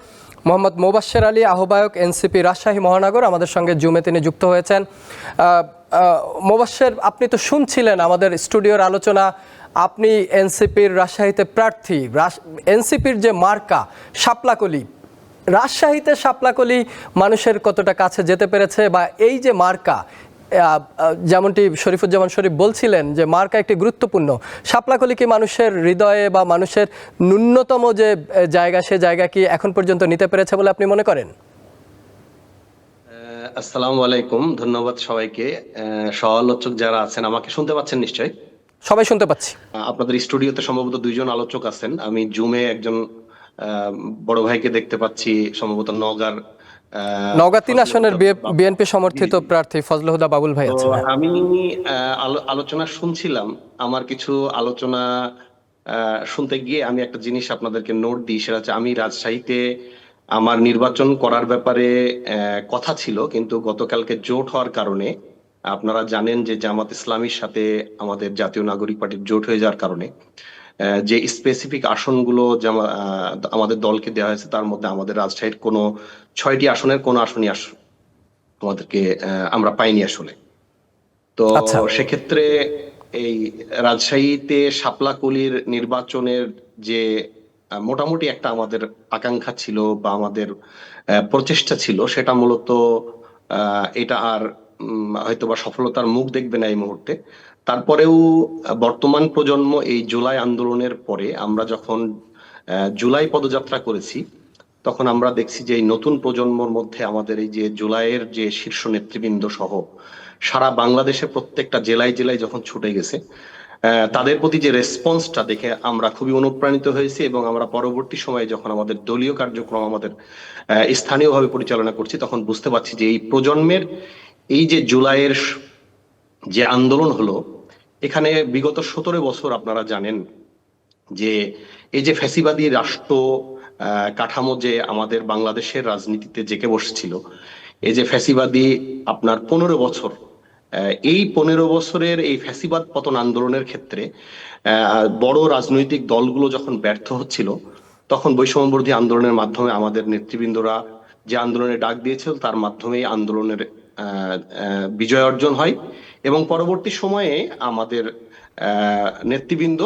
মোহাম্মদ মোবাশ্বের আলী, আহ্বায়ক, এনসিপি রাজশাহী মহানগর, আমাদের সঙ্গে জুমে তিনি যুক্ত হয়েছেন। মোবাশ্বের, আপনি তো শুনছিলেন আমাদের স্টুডিওর আলোচনা। আপনি এনসিপির রাজশাহীতে প্রার্থী, এনসিপির যে মার্কা শাপলাকলি, রাজশাহীতে শাপলাকলি মানুষের কতটা কাছে যেতে পেরেছে, বা এই যে মার্কা, যেমনটি শরীফুজ্জামান শরীফ বলছিলেন যে মার্কা একটি গুরুত্বপূর্ণ, শাপলাকলি কি মানুষের হৃদয়ে বা মানুষের ন্যূনতম যে জায়গা, সে জায়গা কি এখন পর্যন্ত নিতে পেরেছে বলে আপনি মনে করেন? আসসালামু আলাইকুম, ধন্যবাদ সবাইকে। সহ-আলোচক যারা আছেন, আমাকে শুনতে পাচ্ছেন নিশ্চয়ই? সবাই শুনতে পাচ্ছি। আপনাদের স্টুডিওতে সম্ভবত দুইজন আলোচক আছেন। আমি জুমে একজন বড় ভাইকে দেখতে পাচ্ছি, সম্ভবত নওগাঁর নওগাঁ 3 আসনের বিএনপি সমর্থিত প্রার্থী ফজলে হুদা বাবুল ভাই তো আছেন। আমি আলোচনা শুনছিলাম। আমার কিছু আলোচনা শুনতে গিয়ে আমি একটা জিনিস আপনাদেরকে নোট দিই, সেটা হচ্ছে আমি রাজশাহীতে আমার নির্বাচন করার ব্যাপারে কথা ছিল, কিন্তু গতকালকে জোট হওয়ার কারণে, আপনারা জানেন যে জামাত ইসলামীর সাথে আমাদের জাতীয় নাগরিক পার্টির জোট হয়ে যাওয়ার কারণে যে স্পেসিফিক আসনগুলো আমাদের দলকে দেওয়া হয়েছে, তার মধ্যে আমাদের রাজশাহীর কোনো 6টি আসনের কোনো আসনই আমাদেরকে আমরা পাইনি আসলে। তো আচ্ছা। সেক্ষেত্রে এই রাজশাহীতে শাপলাকলির নির্বাচনের যে মোটামুটি একটা আমাদের আকাঙ্ক্ষা ছিল বা আমাদের প্রচেষ্টা ছিল, সেটা মূলত এটা আর হয়তোবা সফলতার মুখ দেখবে না এই মুহূর্তে। তারপরেও বর্তমান প্রজন্ম এই জুলাই আন্দোলনের পরে আমরা যখন জুলাই পদযাত্রা করেছি, তখন আমরা দেখছি যে এই নতুন প্রজন্মর মধ্যে আমাদের এই যে জুলাইয়ের যে শীর্ষ নেতৃবৃন্দ সহ সারা বাংলাদেশে প্রত্যেকটা জেলায় জেলায় যখন ছুটে গেছে, তাদের প্রতি যে রেসপন্সটা দেখে আমরা খুবই অনুপ্রাণিত হয়েছি। এবং আমরা পরবর্তী সময়ে যখন আমাদের দলীয় কার্যক্রম আমাদের স্থানীয়ভাবে পরিচালনা করছি, তখন বুঝতে পারছি যে এই প্রজন্মের এই যে জুলাইয়ের যে আন্দোলন হলো, এখানে বিগত 17 বছর আপনারা জানেন যে এই যে ফ্যাসিবাদী রাষ্ট্র কাঠামো যে আমাদের বাংলাদেশের রাজনীতিতে জেঁকে বসছিল, এই যে ফ্যাসিবাদী আপনার 15 বছর, এই 15 বছরের এই ফ্যাসিবাদ পতন আন্দোলনের ক্ষেত্রে বড় রাজনৈতিক দলগুলো যখন ব্যর্থ হচ্ছিল, তখন বৈষম্যবিরোধী আন্দোলনের মাধ্যমে আমাদের নেতৃবৃন্দরা যে আন্দোলনের ডাক দিয়েছিল, তার মাধ্যমে আন্দোলনের বিজয় অর্জন হয়। এবং পরবর্তী সময়ে আমাদের নেতৃবৃন্দ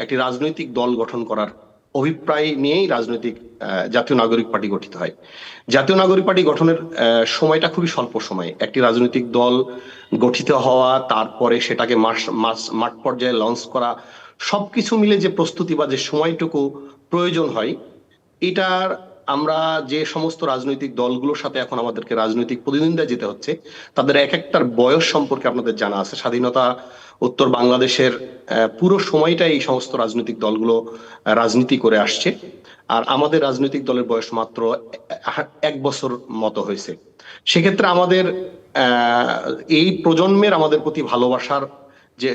একটি রাজনৈতিক দল গঠন করার অভিপ্রায় নিয়েই জাতীয় নাগরিক পার্টি গঠিত হয়। জাতীয় নাগরিক পার্টি গঠনের সময়টা খুবই স্বল্প সময়। একটি রাজনৈতিক দল গঠিত হওয়া, তারপরে সেটাকে মাঠ পর্যায়ে লঞ্চ করা, সবকিছু মিলে যে প্রস্তুতি বা যে সময়টুকু প্রয়োজন হয়, এটার আমরা যে সমস্ত রাজনৈতিক দলগুলোর সাথে এখন আমাদেরকে রাজনৈতিক প্রতিদ্বন্দ্বিতা যেতে হচ্ছে, তাদের এক একটার বয়স সম্পর্কে আপনাদের জানা আছে। স্বাধীনতা উত্তর বাংলাদেশের পুরো সময়টা এই সমস্ত রাজনৈতিক দলগুলো রাজনীতি করে আসছে, আর আমাদের রাজনৈতিক দলের বয়স মাত্র 1 বছর মতো হয়েছে। সেক্ষেত্রে আমাদের এই প্রজন্মের আমাদের প্রতি ভালোবাসার যে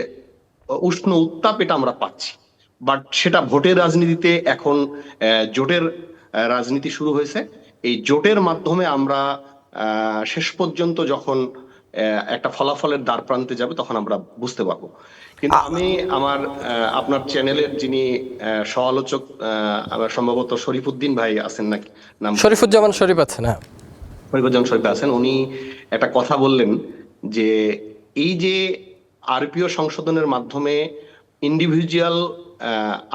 উষ্ণ উত্তাপ, এটা আমরা পাচ্ছি। বাট সেটা ভোটের রাজনীতিতে এখন জোটের রাজনীতি শুরু হয়েছে। এই জোটের মাধ্যমে আমরা শেষ পর্যন্ত যখন একটা ফলাফলের দ্বার প্রান্তে যাবে, তখন আমরা বুঝতে পারবো। কিন্তু আমি আপনার চ্যানেলের যিনি সহ-আলোচক, সম্ভবত শরীফুদ্দিন ভাই আছেন নাকি, নাম শরীফুজ্জামান শরীফ আছেন, হ্যাঁ, শরীফুজ্জামান শরীফ আছেন, উনি একটা কথা বললেন যে এই যে আরপিও সংশোধনের মাধ্যমে ইন্ডিভিজুয়াল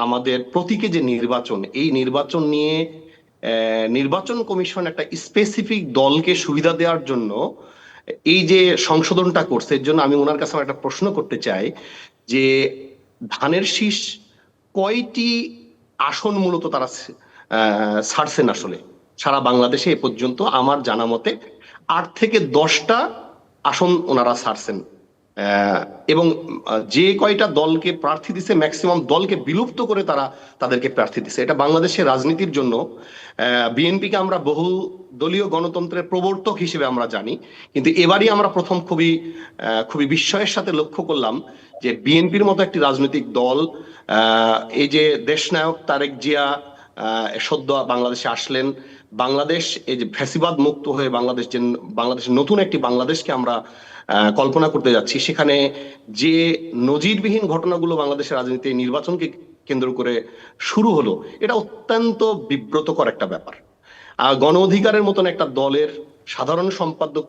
আমাদের প্রতীকে যে নির্বাচন, এই নির্বাচন নিয়ে নির্বাচন কমিশন একটা স্পেসিফিক দলকে সুবিধা দেওয়ার জন্য এই যে সংশোধনটা করছে, এর জন্য আমি ওনার কাছে একটা প্রশ্ন করতে চাই যে ধানের শীষ কয়টি আসন মূলত তারা ছাড়ছেন আসলে সারা বাংলাদেশে এ পর্যন্ত? আমার জানা মতে 8 থেকে 10টা আসন ওনারা ছাড়ছেন, এবং যে কয়টা দলকে প্রার্থী দিছে, ম্যাক্সিমাম দলকে বিলুপ্ত করে তাদেরকে প্রার্থী দিছে। এটা বাংলাদেশের রাজনীতির জন্য, বিএনপিকে আমরা বহু দলীয় গণতন্ত্রের প্রবর্তক হিসেবে আমরা জানি, কিন্তু এবারই আমরা প্রথম খুবই বিস্ময়ের সাথে লক্ষ্য করলাম যে বিএনপির মতো একটি রাজনৈতিক দল, এই যে দেশনায়ক তারেক জিয়া সদ্য বাংলাদেশে আসলেন, বাংলাদেশ এই যে ফ্যাসিবাদ মুক্ত হয়ে বাংলাদেশের নতুন একটি বাংলাদেশকে আমরা কল্পনা করতে যাচ্ছি, সেখানে যে নজিরবিহীন ঘটনাগুলো বাংলাদেশের রাজনীতি নির্বাচনকে কেন্দ্র করে শুরু হলো, এটা অত্যন্ত বিব্রতকর একটা ব্যাপার। গণ অধিকারের মতন একটা দলের সাধারণ সম্পাদক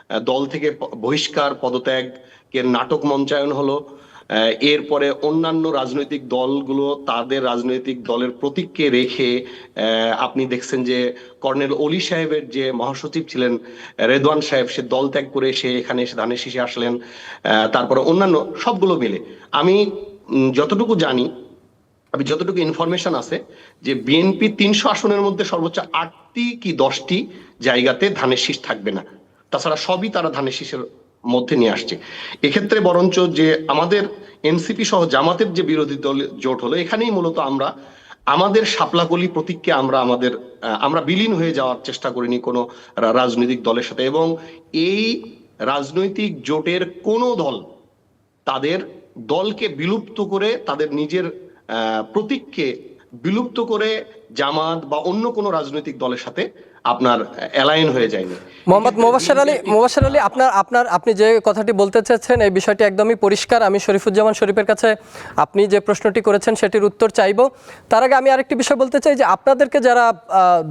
দল থেকে বহিষ্কার, পদত্যাগের নাটক মঞ্চায়ন হলো। এরপরে অন্যান্য রাজনৈতিক দলগুলো তাদের রাজনৈতিক দলের প্রতীককে রেখে আপনি দেখছেন যে কর্নেল অলি সাহেবের যে মহাসচিব ছিলেন রেদওয়ান সাহেব, সে দল ত্যাগ করে সে এখানে এসে ধানের শীষে আসলেন। তারপরে অন্যান্য সবগুলো মিলে আমি যতটুকু জানি, আমি যতটুকু ইনফরমেশন আছে, যে বিএনপি 300 আসনের মধ্যে সর্বোচ্চ 8টি কি 10টি জায়গাতে ধানের শীষ থাকবে না, তাছাড়া সবই তারা ধানের শীষের মধ্যে নিয়ে আসছে। এক্ষেত্রে বরঞ্চ যে আমাদের এনসিপি সহ জামাতের যে বিরোধী দল জোট হলো, এখানেই মূলত আমরা আমাদের শাপলাকলি প্রতীককে আমরা বিলীন হয়ে যাওয়ার চেষ্টা করিনি কোনো রাজনৈতিক দলের সাথে। এবং এই রাজনৈতিক জোটের কোনো দল তাদের দলকে বিলুপ্ত করে, তাদের নিজের প্রতীককে বিলুপ্ত করে জামাত বা অন্য কোনো রাজনৈতিক দলের সাথে আপনার অ্যালাইন হয়ে যায়নি। মোহাম্মদ মোবাশ্বের আলী, আপনি যে কথাটি বলতে চাচ্ছেন এই বিষয়টি একদমই পরিষ্কার। আমি শরীফুজ্জামান শরীফের কাছে আপনি যে প্রশ্নটি করেছেন সেটির উত্তর চাইব। তার আগে আমি আরেকটি বিষয় বলতে চাই যে আপনাদেরকে যারা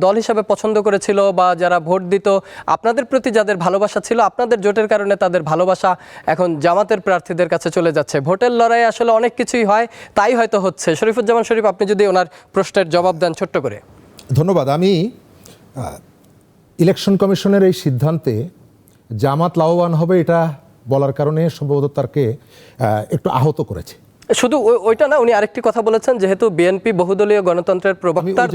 দল হিসাবে পছন্দ করেছিল বা যারা ভোট দিত, আপনাদের প্রতি যাদের ভালোবাসা ছিল, আপনাদের জোটের কারণে তাদের ভালোবাসা এখন জামাতের প্রার্থীদের কাছে চলে যাচ্ছে। ভোটের লড়াইয়ে আসলে অনেক কিছুই হয়, তাই হয়তো হচ্ছে। শরীফুজ্জামান শরীফ, আপনি যদি ওনার প্রশ্নের জবাব দেন ছোট্ট করে। ধন্যবাদ। আমি ইলেকশন কমিশনের এই সিদ্ধান্তে জামাত লাভবান হবে এটা বলার কারণে সম্ভবত তাকে একটু আহত করেছে। শুধু ওইটা না, উনি আরেকটি কথা বলেছেন, যেহেতু বিএনপি বহুদলীয় গণতন্ত্রের প্রবক্তার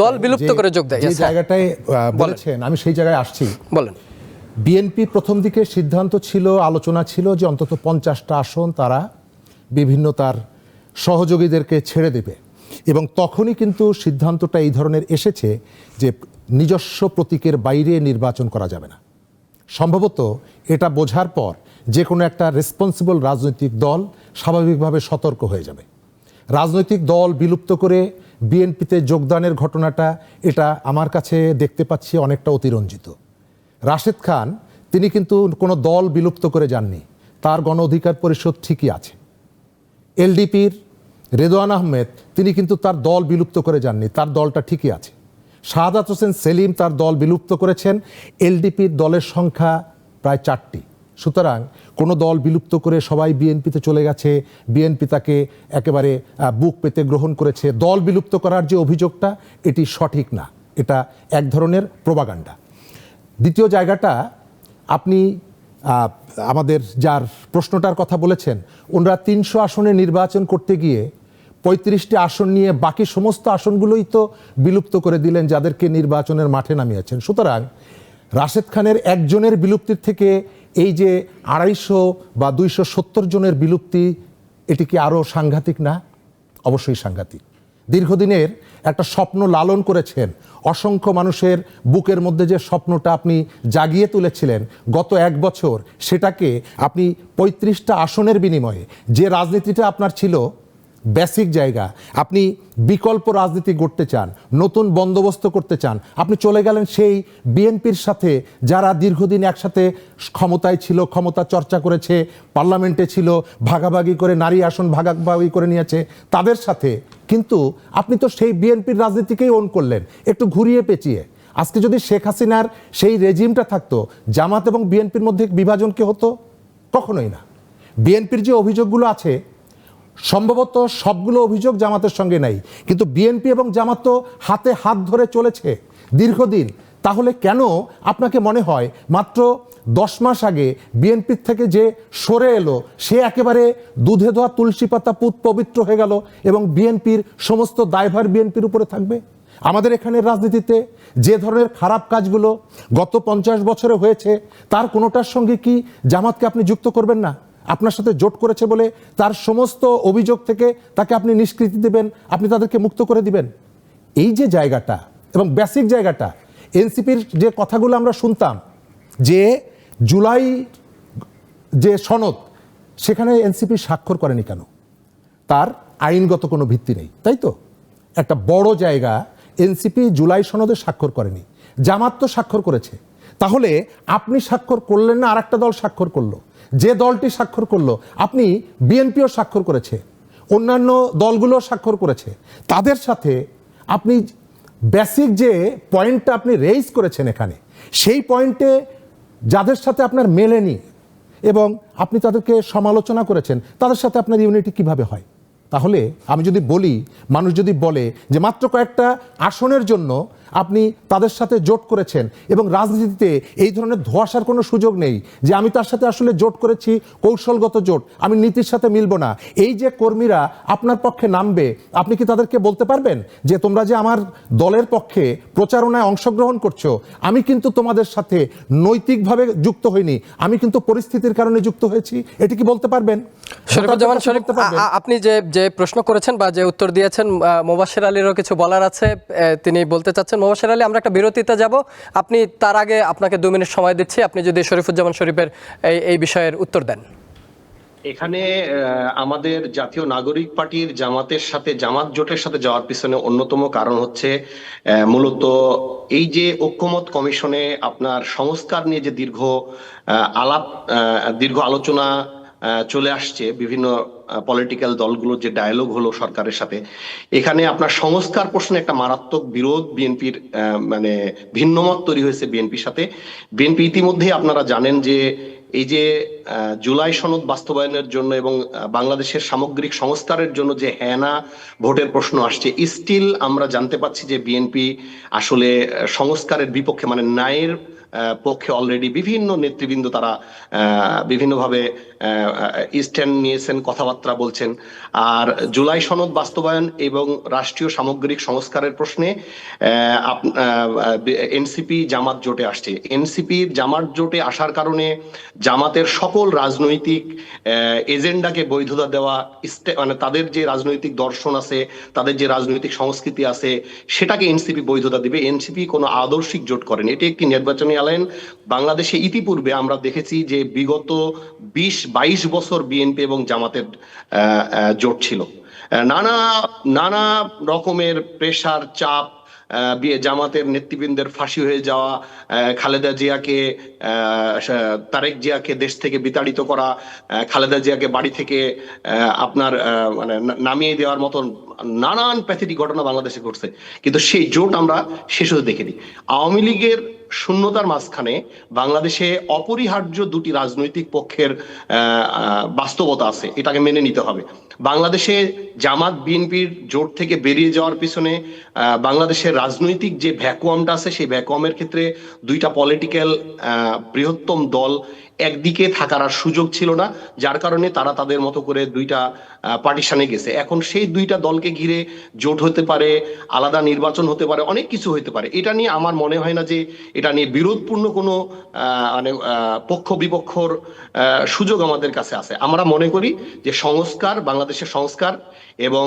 দল বিলুপ্ত করে যোগ দেয়। যে জায়গাটায় বলেছেন, আমি সেই জায়গায় আসছি। বলেন। বিএনপি প্রথম দিকে সিদ্ধান্ত ছিল, আলোচনা ছিল যে অন্তত 50টা আসন তারা বিভিন্ন তার সহযোগীদেরকে ছেড়ে দেবে, এবং তখনই কিন্তু সিদ্ধান্তটা এই ধরনের এসেছে যে নিজস্ব প্রতীকের বাইরে নির্বাচন করা যাবে না। সম্ভবত এটা বোঝার পর যে কোনো একটা রেসপন্সিবল রাজনৈতিক দল স্বাভাবিকভাবে সতর্ক হয়ে যাবে। রাজনৈতিক দল বিলুপ্ত করে বিএনপিতে যোগদানের ঘটনাটা, এটা আমার কাছে দেখতে পাচ্ছি অনেকটা অতিরঞ্জিত। রাশেদ খান তিনি কিন্তু কোনো দল বিলুপ্ত করে যাননি, তার গণ অধিকার পরিষদ ঠিকই আছে। এলডিপির রেদওয়ান আহমেদ তিনি কিন্তু তার দল বিলুপ্ত করে যাননি, তার দলটা ঠিকই আছে। শাহাদাত হোসেন সেলিম তার দল বিলুপ্ত করেছেন। এলডিপির দলের সংখ্যা প্রায় 4টি। সুতরাং কোনো দল বিলুপ্ত করে সবাই বিএনপিতে চলে গেছে, বিএনপি তাকে একেবারে বুক পেতে গ্রহণ করেছে, দল বিলুপ্ত করার যে অভিযোগটা, এটি সঠিক না, এটা এক ধরনের প্রোপাগান্ডা। দ্বিতীয় জায়গাটা, আপনি আমাদের যার প্রশ্নটার কথা বলেছেন, ওনারা 300 আসনে নির্বাচন করতে গিয়ে 35টি আসন নিয়ে বাকি সমস্ত আসনগুলোই তো বিলুপ্ত করে দিলেন যাদেরকে নির্বাচনের মাঠে নামিয়েছেন। সুতরাং রাশেদ খানের একজনের বিলুপ্তির থেকে এই যে 250 বা 270 জনের বিলুপ্তি, এটি কি আরও সাংঘাতিক না? অবশ্যই সাংঘাতিক। দীর্ঘদিনের একটা স্বপ্ন লালন করেছেন, অসংখ্য মানুষের বুকের মধ্যে যে স্বপ্নটা আপনি জাগিয়ে তুলেছিলেন গত 1 বছর, সেটাকে আপনি 35টা আসনের বিনিময়ে, যে রাজনীতিটা আপনার ছিল বেসিক জায়গা, আপনি বিকল্প রাজনীতি গড়তে চান, নতুন বন্দোবস্ত করতে চান, আপনি চলে গেলেন সেই বিএনপির সাথে যারা দীর্ঘদিন একসাথে ক্ষমতায় ছিল, ক্ষমতা চর্চা করেছে, পার্লামেন্টে ছিল, ভাগাভাগি করে নারী আসন ভাগাভাগি করে নিয়েছে তাদের সাথে। কিন্তু আপনি তো সেই বিএনপির রাজনীতিকেই ওন করলেন, একটু ঘুরিয়ে পেঁচিয়ে। আজকে যদি শেখ হাসিনার সেই রেজিমটা থাকতো, জামাত এবং বিএনপির মধ্যে বিভাজন কি হতো? কখনোই না। বিএনপির যে অভিযোগগুলো আছে, সম্ভবত সবগুলো অভিযোগ জামাতের সঙ্গে নাই, কিন্তু বিএনপি এবং জামাত তো হাতে হাত ধরে চলেছে দীর্ঘদিন। তাহলে কেন আপনাকে মনে হয় মাত্র 10 মাস আগে বিএনপির থেকে যে সরে এলো সে একেবারে দুধে ধোয়া তুলসী পাতা পুত পবিত্র হয়ে গেল এবং বিএনপির সমস্ত দায়ভার বিএনপির উপরে থাকবে? আমাদের এখানের রাজনীতিতে যে ধরনের খারাপ কাজগুলো গত 50 বছরে হয়েছে, তার কোনোটার সঙ্গে কি জামাতকে আপনি যুক্ত করবেন না? আপনার সাথে জোট করেছে বলে তার সমস্ত অভিযোগ থেকে তাকে আপনি নিষ্কৃতি দেবেন, আপনি তাদেরকে মুক্ত করে দিবেন? এই যে জায়গাটা এবং বেসিক জায়গাটা, এনসিপির যে কথাগুলো আমরা শুনতাম যে জুলাই যে সনদ, সেখানে এনসিপি স্বাক্ষর করেনি কেন? তার আইনগত কোনো ভিত্তি নেই, তাই তো? একটা বড় জায়গা, এনসিপি জুলাই সনদে স্বাক্ষর করেনি, জামাত তো স্বাক্ষর করেছে। তাহলে আপনি স্বাক্ষর করলেন না, আরেকটা দল স্বাক্ষর করলো। যে দলটি স্বাক্ষর করলো, আপনি বিএনপিও স্বাক্ষর করেছে, অন্যান্য দলগুলো স্বাক্ষর করেছে, তাদের সাথে আপনি বেসিক যে পয়েন্টটা আপনি রেইজ করেছেন এখানে, সেই পয়েন্টে যাদের সাথে আপনার মেলেনি এবং আপনি তাদেরকে সমালোচনা করেছেন, তাদের সাথে আপনার ইউনিটি কিভাবে হয়? তাহলে আমি যদি বলি, মানুষ যদি বলে যে মাত্র কয়েকটা আসনের জন্য আপনি তাদের সাথে জোট করেছেন এবং রাজনীতিতে এই ধরনের ধোঁয়াশার কোনো সুযোগ নেই যে আমি তার সাথে আসলে জোট করেছি কৌশলগত জোট, আমি নীতির সাথে মিলব না, এই যে কর্মীরা আপনার পক্ষে নামবে, আপনি কি তাদেরকে বলতে পারবেন যে তোমরা যে আমার দলের পক্ষে প্রচারণায় অংশগ্রহণ করছো, আমি কিন্তু তোমাদের সাথে নৈতিকভাবে যুক্ত হইনি, আমি কিন্তু পরিস্থিতির কারণে যুক্ত হয়েছি? এটি কি বলতে পারবেন? শরীফুজ্জামান শরীফ, আপনি যে প্রশ্ন করেছেন বা যে উত্তর দিয়েছেন, মোবাশ্বের আলীরও কিছু বলার আছে, তিনি বলতে চাচ্ছেন। মোবাশ্বের আলী, আমরা একটা বিরতিতে যাব, আপনি তার আগে আপনাকে 2 মিনিট সময় দিচ্ছি, আপনি যদি শরীফুজ্জামান শরীফের এই বিষয়ের উত্তর দেন। এখানে আমাদের জাতীয় নাগরিক পার্টির জামাতের সাথে, জামাত জোটের সাথে যাওয়ার পিছনে অন্যতম কারণ হচ্ছে মূলত এই যে ঐক্যমত কমিশনে আপনার সংস্কার নিয়ে যে দীর্ঘ আলোচনা চলে আসছে, বিভিন্ন পলিটিক্যাল দলগুলোর যে ডায়ালগ হলো সরকারের সাথে, এখানে আপনার সংস্কার প্রশ্নে একটা মারাত্মক বিরোধ বিএনপির, মানে ভিন্নমত তৈরি হয়েছে বিএনপির সাথে। বিএনপি ইতিমধ্যেই আপনারা জানেন যে এই যে জুলাই সনদ বাস্তবায়নের জন্য এবং বাংলাদেশের সামগ্রিক সংস্কারের জন্য যে হ্যাঁ ভোটের প্রশ্ন আসছে, স্টিল আমরা জানতে পাচ্ছি যে বিএনপি আসলে সংস্কারের বিপক্ষে, মানে ন্যায়ের পক্ষে অলরেডি বিভিন্ন নেতৃবৃন্দ তারা বিভিন্নভাবে স্ট্যান্ড নিয়েছেন, কথাবার্তা বলছেন। আর জুলাই সনদ বাস্তবায়ন এবং রাষ্ট্রীয় সামগ্রিক সংস্কারের প্রশ্নে এনসিপি জামাত জোটে আসছে। এনসিপির জামাত জোটে আসার কারণে জামাতের সকল রাজনৈতিক এজেন্ডাকে বৈধতা দেওয়া, মানে তাদের যে রাজনৈতিক দর্শন আছে, তাদের যে রাজনৈতিক সংস্কৃতি আছে, সেটাকে এনসিপি বৈধতা দিবে। এনসিপি কোনো আদর্শিক জোট করেন, এটি একটি নির্বাচনী আইন। বাংলাদেশে ইতিপূর্বে আমরা দেখেছি যে বিগত 20-22 বছর বিএনপি এবং জামাতের জোট ছিল। নানা রকমের প্রেসার, চাপ, জামাতের নেতৃবৃন্দের ফাঁসি হয়ে যাওয়া, খালেদা জিয়াকে, তারেক জিয়াকে দেশ থেকে বিতাড়িত করা, খালেদা জিয়াকে বাড়ি থেকে আপনার মানে নামিয়ে দেওয়ার মতন নানান প্যাথেটিক ঘটনা বাংলাদেশে ঘটছে, কিন্তু সেই জোট আমরা শেষ হতে দেখিনি। আওয়ামী লীগের শূন্যতার মাঝখানে বাংলাদেশে অপরিহার্য দুটি রাজনৈতিক পক্ষের বাস্তবতা আছে, এটাকে মেনে নিতে হবে। বাংলাদেশে জামাত বিএনপির জোট থেকে বেরিয়ে যাওয়ার পিছনে বাংলাদেশের রাজনৈতিক যে ভ্যাকুয়ামটা আছে, সেই ভ্যাকুয়ামের ক্ষেত্রে দুইটা পলিটিক্যাল বৃহত্তম দল একদিকে থাকার আর সুযোগ ছিল না, যার কারণে তারা তাদের মতো করে দুইটা পার্টিশনে গেছে। এখন সেই দুইটা দলকে ঘিরে জোট হতে পারে, আলাদা নির্বাচন হতে পারে, অনেক কিছু হতে পারে। এটা নিয়ে আমার মনে হয় না যে এটা নিয়ে বিরোধপূর্ণ কোনো মানে পক্ষ বিপক্ষর সুযোগ আমাদের কাছে আছে। আমরা মনে করি যে সংস্কার, বাংলাদেশের সংস্কার এবং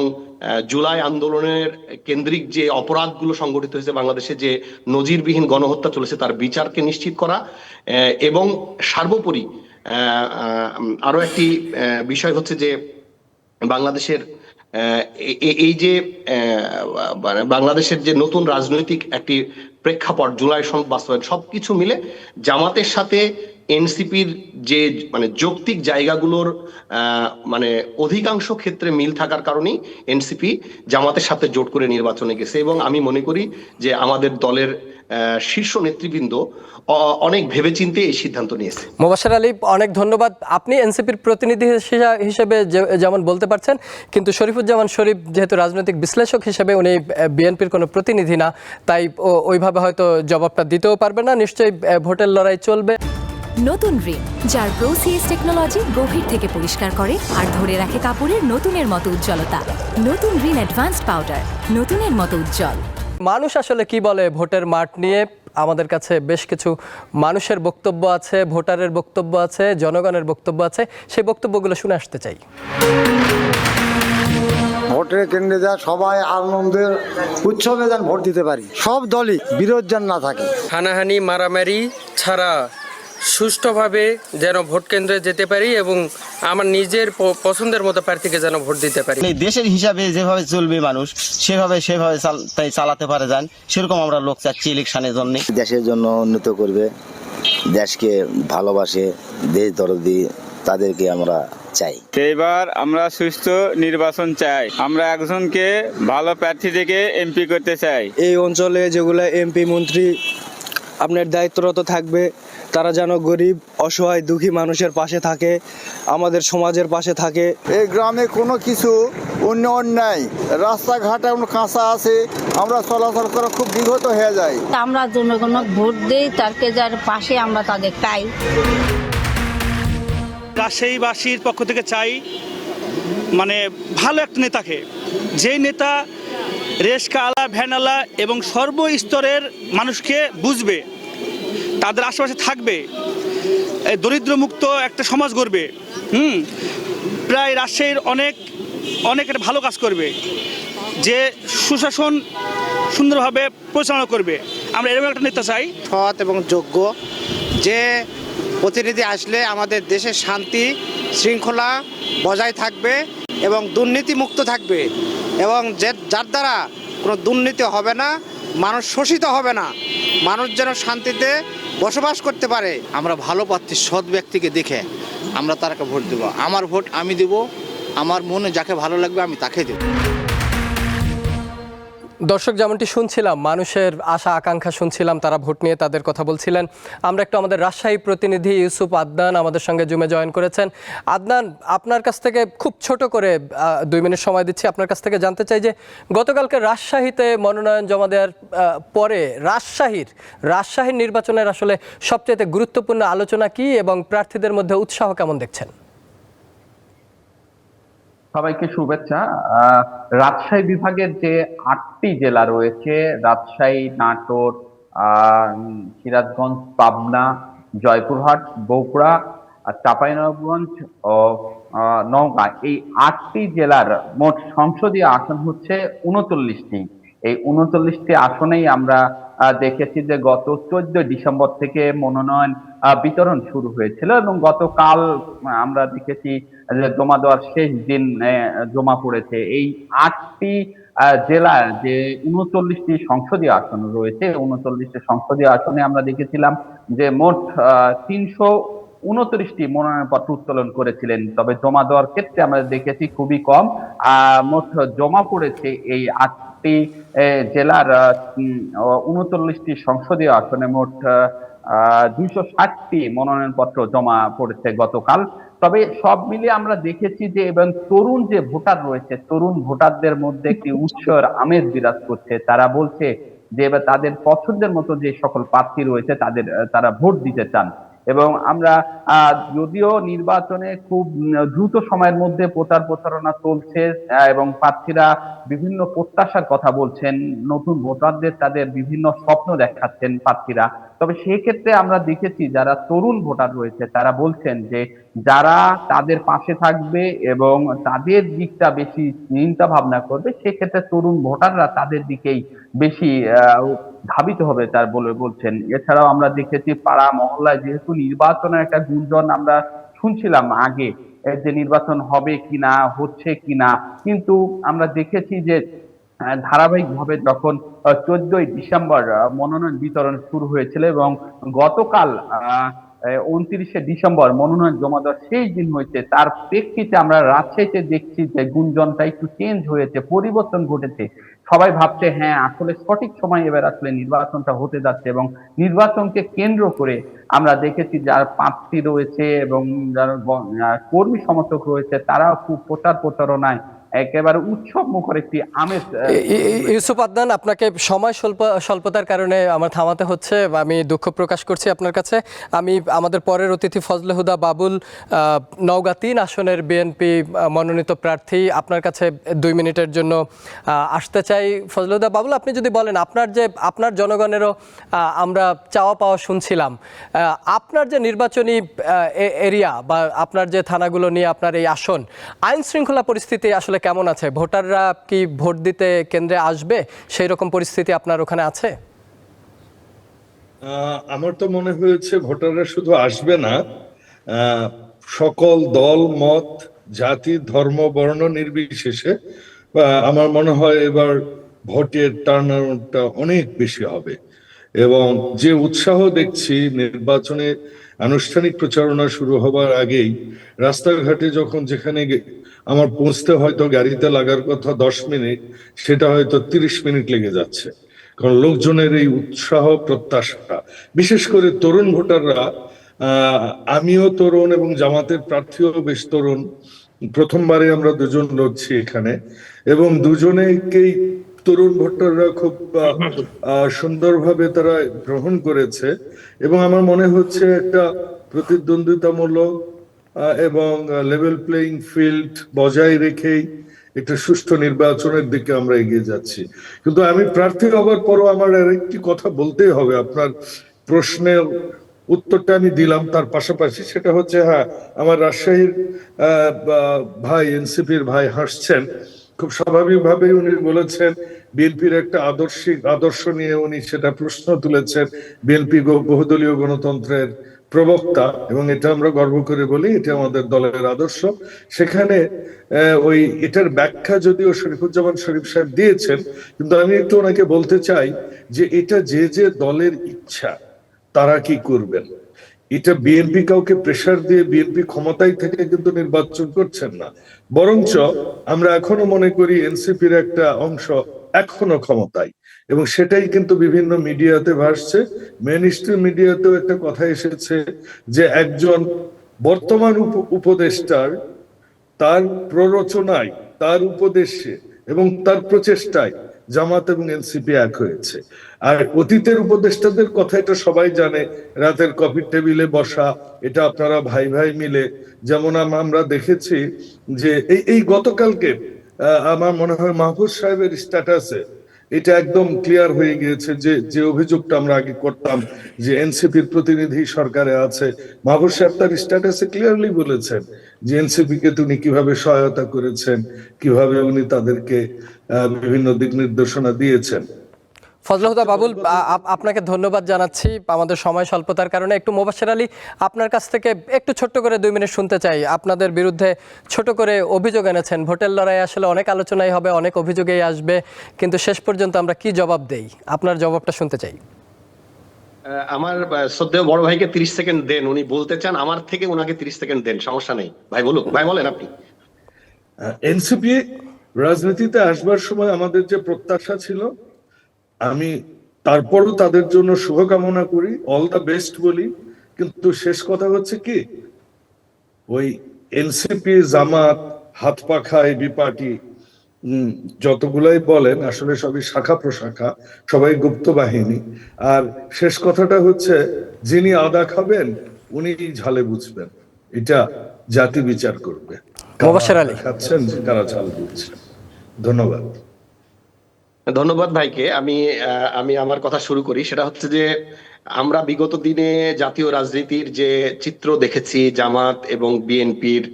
জুলাই আন্দোলনের কেন্দ্রিক যে অপরাধগুলো সংগঠিত হয়েছে বাংলাদেশে, যে নজিরবিহীন গণহত্যা চলেছে, তার বিচারকে নিশ্চিত করা এবং সর্বোপরি আরো একটি বিষয় হচ্ছে যে বাংলাদেশের এই যে বাংলাদেশের যে নতুন রাজনৈতিক একটি প্রেক্ষাপট, জুলাই সনদ বাস্তবায়ন, সবকিছু মিলে জামাতের সাথে এনসিপির যে মানে যৌক্তিক জায়গাগুলোর মানে অধিকাংশ ক্ষেত্রে মিল থাকার কারণেই এনসিপি জামাতের সাথে জোট করে নির্বাচনে গেছে। এবং আমি মনে করি যে আমাদের দলের শীর্ষ নেতৃবৃন্দ অনেক ভেবেচিন্তে এই সিদ্ধান্ত নিয়েছে। মোবাশ্বের আলী, অনেক ধন্যবাদ। আপনি এনসিপির প্রতিনিধি হিসেবে যেমন বলতে পারছেন, কিন্তু শরীফুজ্জামান শরীফ যেহেতু রাজনৈতিক বিশ্লেষক হিসেবে উনি বিএনপির কোনো প্রতিনিধি না, তাই ওইভাবে হয়তো জবাবটা দিতেও পারবে না। নিশ্চয়ই ভোটের লড়াই চলবে। নতুন রিন, যার প্রোসিএস টেকনোলজি গভীর থেকে পরিষ্কার করে আর ধরে রাখে কাপড়ের নতুনের মতো উজ্জ্বলতা। নতুন রিন অ্যাডভান্সড পাউডার, নতুনের মতো উজ্জ্বল। মানুষ আসলে কি বলে ভোটের মাঠ নিয়ে? আমাদের কাছে বেশ কিছু মানুষের বক্তব্য আছে, ভোটারের বক্তব্য আছে, জনগণের বক্তব্য আছে, সেই বক্তব্যগুলো শুনে আসতে চাই। ভোটের কেন্দ্রে যা সবাই আনন্দের উৎসবে যেন ভোট দিতে পারি, সব দলই বিরোধ যেন না থাকে, হানাহানি মারামারি ছাড়া সুষ্ঠুভাবে যেন ভোট কেন্দ্রে যেতে পারি এবং আমার নিজের পছন্দের মতো প্রার্থীকে যেন ভোট দিতে পারি। দেশের হিসাবে যেভাবে চলবে মানুষ সেভাবে তাই চালাতে পারে যান, সেরকম আমরা লোক চাচ্ছি ইলেকশনের জন্য। দেশের জন্য উন্নত করবে, দেশকে ভালোবাসে, দেশ দরদি, তাদেরকে আমরা চাই। এবার আমরা সুস্থ নির্বাচন চাই, আমরা একজনকে ভালো প্রার্থী থেকে এমপি করতে চাই। এই অঞ্চলে যেগুলো এমপি মন্ত্রী আপনার দায়িত্বরত থাকবে, তারা যেন গরিব অসহায় দুঃখী মানুষের পাশে থাকে, আমাদের সমাজের পাশে থাকে। এই গ্রামে কোনো কিছু উন্নয়ন নাই, রাস্তাঘাট এখন কাঁচা আছে, আমরা চলাচল করা খুব বিঘত হয়ে যায়। আমরা জনগণ ভোট দেই, তারকে যার পাশে আমরা তাদের চাই। রাজশাহীবাসীর পক্ষ থেকে চাই মানে ভালো একটা নেতাকে, যেই নেতা রেশকাওয়ালা ভ্যানওয়ালা এবং সর্বস্তরের মানুষকে বুঝবে, তাদের আশেপাশে থাকবে, দরিদ্রমুক্ত একটা সমাজ গড়বে। প্রায় রাজশাহীর অনেক একটা ভালো কাজ করবে, যে সুশাসন সুন্দরভাবে পরিচালনা করবে। আমরা এরকম একটা নেতা চাই, সৎ এবং যোগ্য, যে প্রতিনিধি আসলে আমাদের দেশের শান্তি শৃঙ্খলা বজায় থাকবে এবং দুর্নীতি মুক্ত থাকবে, এবং যার দ্বারা কোনো দুর্নীতি হবে না, মানুষ শোষিত হবে না, মানুষ যেন শান্তিতে বসবাস করতে পারে। আমরা ভালো প্রার্থী সৎ ব্যক্তিকে দেখে আমরা তাকে ভোট দেব। আমার ভোট আমি দেব, আমার মনে যাকে ভালো লাগবে আমি তাকে দেব। দর্শক, যেমনটি শুনছিলাম, মানুষের আশা আকাঙ্ক্ষা শুনছিলাম, তারা ভোট নিয়ে তাদের কথা বলছিলেন। আমরা একটু আমাদের রাজশাহী প্রতিনিধি ইউসুফ আদনান আমাদের সঙ্গে জুমে জয়েন করেছেন। আদনান, আপনার কাছ থেকে খুব ছোট করে 2 মিনিট সময় দিচ্ছি, আপনার কাছ থেকে জানতে চাই যে গতকালকে রাজশাহীতে মনোনয়ন জমা দেওয়ার পরে রাজশাহীর নির্বাচনের আসলে সবচেয়ে গুরুত্বপূর্ণ আলোচনা কি এবং প্রার্থীদের মধ্যে উৎসাহ কেমন দেখছেন? সবাইকে শুভেচ্ছা। রাজশাহী বিভাগের যে 8টি জেলা রয়েছে, রাজশাহী, নাটোর, সিরাজগঞ্জ, পাবনা, জয়পুরহাট, বগুড়া, চাঁপাইনবাবগঞ্জ ও নওগাঁ, এই 8টি জেলার মোট সংসদীয় আসন হচ্ছে 39টি। এই 39টি আসনেই আমরা দেখেছি যে গত 14 ডিসেম্বর থেকে মনোনয়ন বিতরণ শুরু হয়েছিল এবং গতকাল আমরা দেখেছি যে জমা দেওয়ার শেষ দিন জমা পড়েছে। এই 8টি জেলার যে 39টি সংসদীয় আসন রয়েছে, 39টি সংসদীয় আসনে আমরা দেখেছিলাম যে মোট 329টি মনোনয়নপত্র উত্তোলন করেছিলেন, তবে জমা দেওয়ার ক্ষেত্রে আমরা দেখেছি খুবই কম। মোট জমা পড়েছে এই 8টি জেলার 39টি সংসদীয় আসনে মোট 260টি মনোনয়নপত্র জমা পড়েছে গতকাল। তবে সব মিলিয়ে আমরা দেখেছি যে এবং তরুণ যে ভোটার রয়েছে, তরুণ ভোটারদের মধ্যে একটি উৎসবের আমেজ বিরাজ করছে। তারা বলছে যে এবার তাদের পছন্দের মতো যে সকল প্রার্থী রয়েছে তারা ভোট দিতে চান। এবং আমরা যদিও নির্বাচনে খুব দ্রুত সময়ের মধ্যে প্রচারণা চলছে এবং প্রার্থীরা বিভিন্ন প্রত্যাশার কথা বলছেন, নতুন ভোটারদের তাদের বিভিন্ন স্বপ্ন দেখাচ্ছেন প্রার্থীরা, তবে সেক্ষেত্রে আমরা দেখেছি যারা তরুণ ভোটার রয়েছে তারা বলছেন যে যারা তাদের পাশে থাকবে এবং তাদের দিকটা বেশি চিন্তা ভাবনা করবে, সেক্ষেত্রে তরুণ ভোটাররা তাদের দিকেই বেশি ধাবিত হবে তার বলে বলছেন। এছাড়াও আমরা দেখেছি পাড়া মহল্লায় যেহেতু নির্বাচনের একটা গুঞ্জন আমরা শুনছিলাম আগে যে নির্বাচন হবে কিনা, হচ্ছে কিনা, কিন্তু আমরা দেখেছি যে ধারাবাহিকভাবে যখন 14ই ডিসেম্বর মনোনয়ন বিতরণ শুরু হয়েছিল এবং গতকাল 29শে ডিসেম্বর মনোনয়ন জমা দেওয়ার শেষ দিন হয়েছে, তার প্রেক্ষিতে আমরা রাজশাহীতে দেখছি যে গুঞ্জনটা একটু চেঞ্জ হয়েছে, পরিবর্তন ঘটেছে। সবাই ভাবছে হ্যাঁ আসলে সঠিক সময় এবার আসলে নির্বাচনটা হতে যাচ্ছে এবং নির্বাচনকে কেন্দ্র করে আমরা দেখেছি যারা প্রার্থী রয়েছে এবং যারা কর্মী সমর্থক রয়েছে তারাও খুব প্রচারণায় একেবারে উৎসব মুখর একটি আমেজ। ইউসুফ আদনান, আপনাকে সময় স্বল্পতার কারণে আমার থামাতে হচ্ছে, আমি দুঃখ প্রকাশ করছি আপনার কাছে। আমি আমাদের পরের অতিথি ফজলে হুদা বাবুল, নওগাঁ 3 আসনের বিএনপি মনোনীত প্রার্থী, আপনার কাছে 2 মিনিটের জন্য আসতে চাই। ফজলে হুদা বাবুল, আপনি যদি বলেন আপনার জনগণেরও আমরা চাওয়া পাওয়া শুনছিলাম, আপনার যে নির্বাচনী এরিয়া বা আপনার যে থানাগুলো নিয়ে আপনার এই আসন, আইন শৃঙ্খলা পরিস্থিতি আসলে কেমন আছে? ভোটাররা কি ভোট দিতে কেন্দ্রে আসবে, সেই রকম পরিস্থিতি আপনার ওখানে আছে? আমার তো মনে হয়েছে ভোটাররা শুধু আসবে না, সকল দল মত জাতি ধর্ম বর্ণ নির্বিশেষে আমার মনে হয় এবার ভোটের টার্নআউটটা অনেক বেশি হবে। এবং যে উৎসাহ দেখছি নির্বাচনে আনুষ্ঠানিক প্রচারণা শুরু হবার আগেই রাস্তাঘাটে যখন যেখানে আমার পৌঁছতে হয়তো গাড়িতে লাগার কথা 10 মিনিট, সেটা হয়তো 30 মিনিট লেগে যাচ্ছে। কারণ লোকজনের এই উৎসাহ প্রত্যাশা, বিশেষ করে তরুণ ভোটাররা, আমিও তরুণ এবং জামাতের প্রার্থীও বেশ তরুণ, প্রথমবারে আমরা দুজন লড়ছি এখানে, এবং দুজনেকেই তরুণ ভোটাররা খুব সুন্দরভাবে তারা গ্রহণ করেছে, এবং আমার মনে হচ্ছে একটা প্রতিদ্বন্দ্বিতামূলক এবং লেভেল প্লেইং ফিল্ড বজায় রেখেই একটা সুষ্ঠু নির্বাচনের দিকে আমরা এগিয়ে যাচ্ছি। কিন্তু আমি প্রার্থী হবার পরও আমার আরেকটি কথা বলতেই হবে, আপনার প্রশ্নের উত্তরটা আমি দিলাম, তার পাশাপাশি সেটা হচ্ছে, হ্যাঁ, আমার রাজশাহীর ভাই, এনসিপির ভাই হাসছেন, খুব স্বাভাবিকভাবেই উনি বলেছেন বিএনপির একটা আদর্শ নিয়ে উনি সেটা প্রশ্ন তুলেছেন। বিএনপি বহুদলীয় গণতন্ত্রের প্রবক্তা, এবং এটা আমরা গর্ব করে বলি, এটা আমাদের দলের আদর্শ। সেখানে ওই এটার ব্যাখ্যা যদিও শরীফুজ্জামান শরীফ সাহেব দিয়েছেন, কিন্তু আমি একটু ওনাকে বলতে চাই যে এটা যে যে দলের ইচ্ছা তারা কি করবেন। এটা বিএনপি কাউকে প্রেসার দিয়ে বিএনপি ক্ষমতায় থেকে কিন্তু নির্বাচন করছেন না, বরঞ্চ আমরা এখনো মনে করি এনসিপির একটা অংশ এখনো ক্ষমতায়, এবং সেটাই কিন্তু বিভিন্ন মিডিয়াতে ভাসছে। মেইন স্ট্রিম মিডিয়াতেও একটা কথা এসেছে যে একজন বর্তমান উপদেষ্টার তার প্ররোচনায়, তার উপদেশে এবং তার প্রচেষ্টায় জামাত এবং এনসিপি এক হয়েছে। আর অতীতের উপদেষ্টাদের কথা এটা সবাই জানে, রাতের কফির টেবিলে বসা, এটা আপনারা ভাই ভাই মিলে, যেমন আমরা দেখেছি যে এই গতকালকে আমার মনে হয় মাহফুজ সাহেবের স্ট্যাটাসে এটা একদম ক্লিয়ার হয়ে গিয়েছে যে অভিযোগটা আমরা আগে করতাম যে এনসিপির প্রতিনিধি সরকারে আছে, মাহফুজ সাহেব তার স্ট্যাটাসে ক্লিয়ারলি বলেছেন যে এনসিপি কে তিনি কিভাবে সহায়তা করেছেন, কিভাবে উনি তাদেরকে বিভিন্ন দিক নির্দেশনা দিয়েছেন। ফজল হুদা বাবুল, আপনাকে ধন্যবাদ জানাচ্ছি। আমাদের সময় স্বল্পতার কারণে একটু মোবাশ্বের আলী, আপনার কাছ থেকে একটু ছোট্ট করে 2 মিনিট শুনতে চাই। আপনাদের বিরুদ্ধে ছোট করে অভিযোগ এনেছেন, ভোটের লড়াই আসলে অনেক আলোচনাই হবে, অনেক অভিযোগই আসবে, কিন্তু শেষ পর্যন্ত আমরা কি জবাব দেই, আপনার জবাবটা শুনতে চাই। আমার শ্রদ্ধেয় বড় ভাইকে 30 সেকেন্ড দেন, উনি বলতে চান, আমার থেকে ওনাকে 30 সেকেন্ড দেন, সমস্যা নেই। ভাই বলুন, ভাই বলেন আপনি। এনসিপি রাজনীতিতে আসবার সময় আমাদের যে প্রত্যাশা ছিল, আমি তারপরও তাদের জন্য শুভকামনা করি, অল দ্য বেস্ট বলি, কিন্তু শেষ কথা হচ্ছে কি, ওই এনসিপি, জামাত, হাত পাখা, এবি পার্টি, যতগুলাই বলেন আসলে সবই শাখা প্রশাখা, সবাই গুপ্ত বাহিনী। আর শেষ কথাটা হচ্ছে, যিনি আদা খাবেন উনি ঝালে বুঝবেন, এটা জাতি বিচার করবে, খাচ্ছেন কারা ঝাল বুঝছেন। ধন্যবাদ। ধন্যবাদ ভাইকে। আমি আমার কথা শুরু করি, সেটা হচ্ছে যে আমরা বিগত দিনে জাতীয় রাজনীতির যে চিত্র দেখেছি, জামাত এবং বিএনপির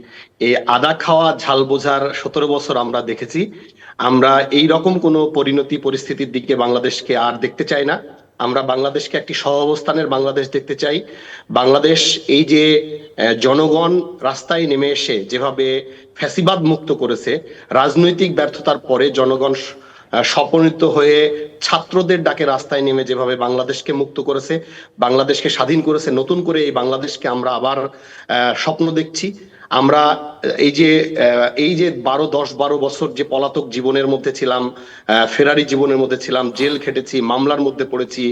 এই আদা খাওয়া ঝাল বোঝার 17 বছর আমরা দেখেছি। আমরা এই রকম কোনো পরিস্থিতির দিকে বাংলাদেশকে আর দেখতে চাই না। আমরা বাংলাদেশকে একটি সহাবস্থানের বাংলাদেশ দেখতে চাই। বাংলাদেশ এই যে জনগণ রাস্তায় নেমে এসে যেভাবে ফ্যাসিবাদ মুক্ত করেছে, রাজনৈতিক ব্যর্থতার পরে জনগণ স্বপনীত হয়ে ছাত্রদের ডাকে রাস্তায় নেমে যেভাবে বাংলাদেশকে মুক্ত করেছে, বাংলাদেশকে স্বাধীন করেছে, নতুন করে এই বাংলাদেশকে আমরা আবার স্বপ্ন দেখছি। আমরা এই যে 10-12 বছর যে পলাতক জীবনের মধ্যে ছিলাম, ফেরারি জীবনের মধ্যে ছিলাম, জেল খেটেছি, মামলার মধ্যে পড়েছি,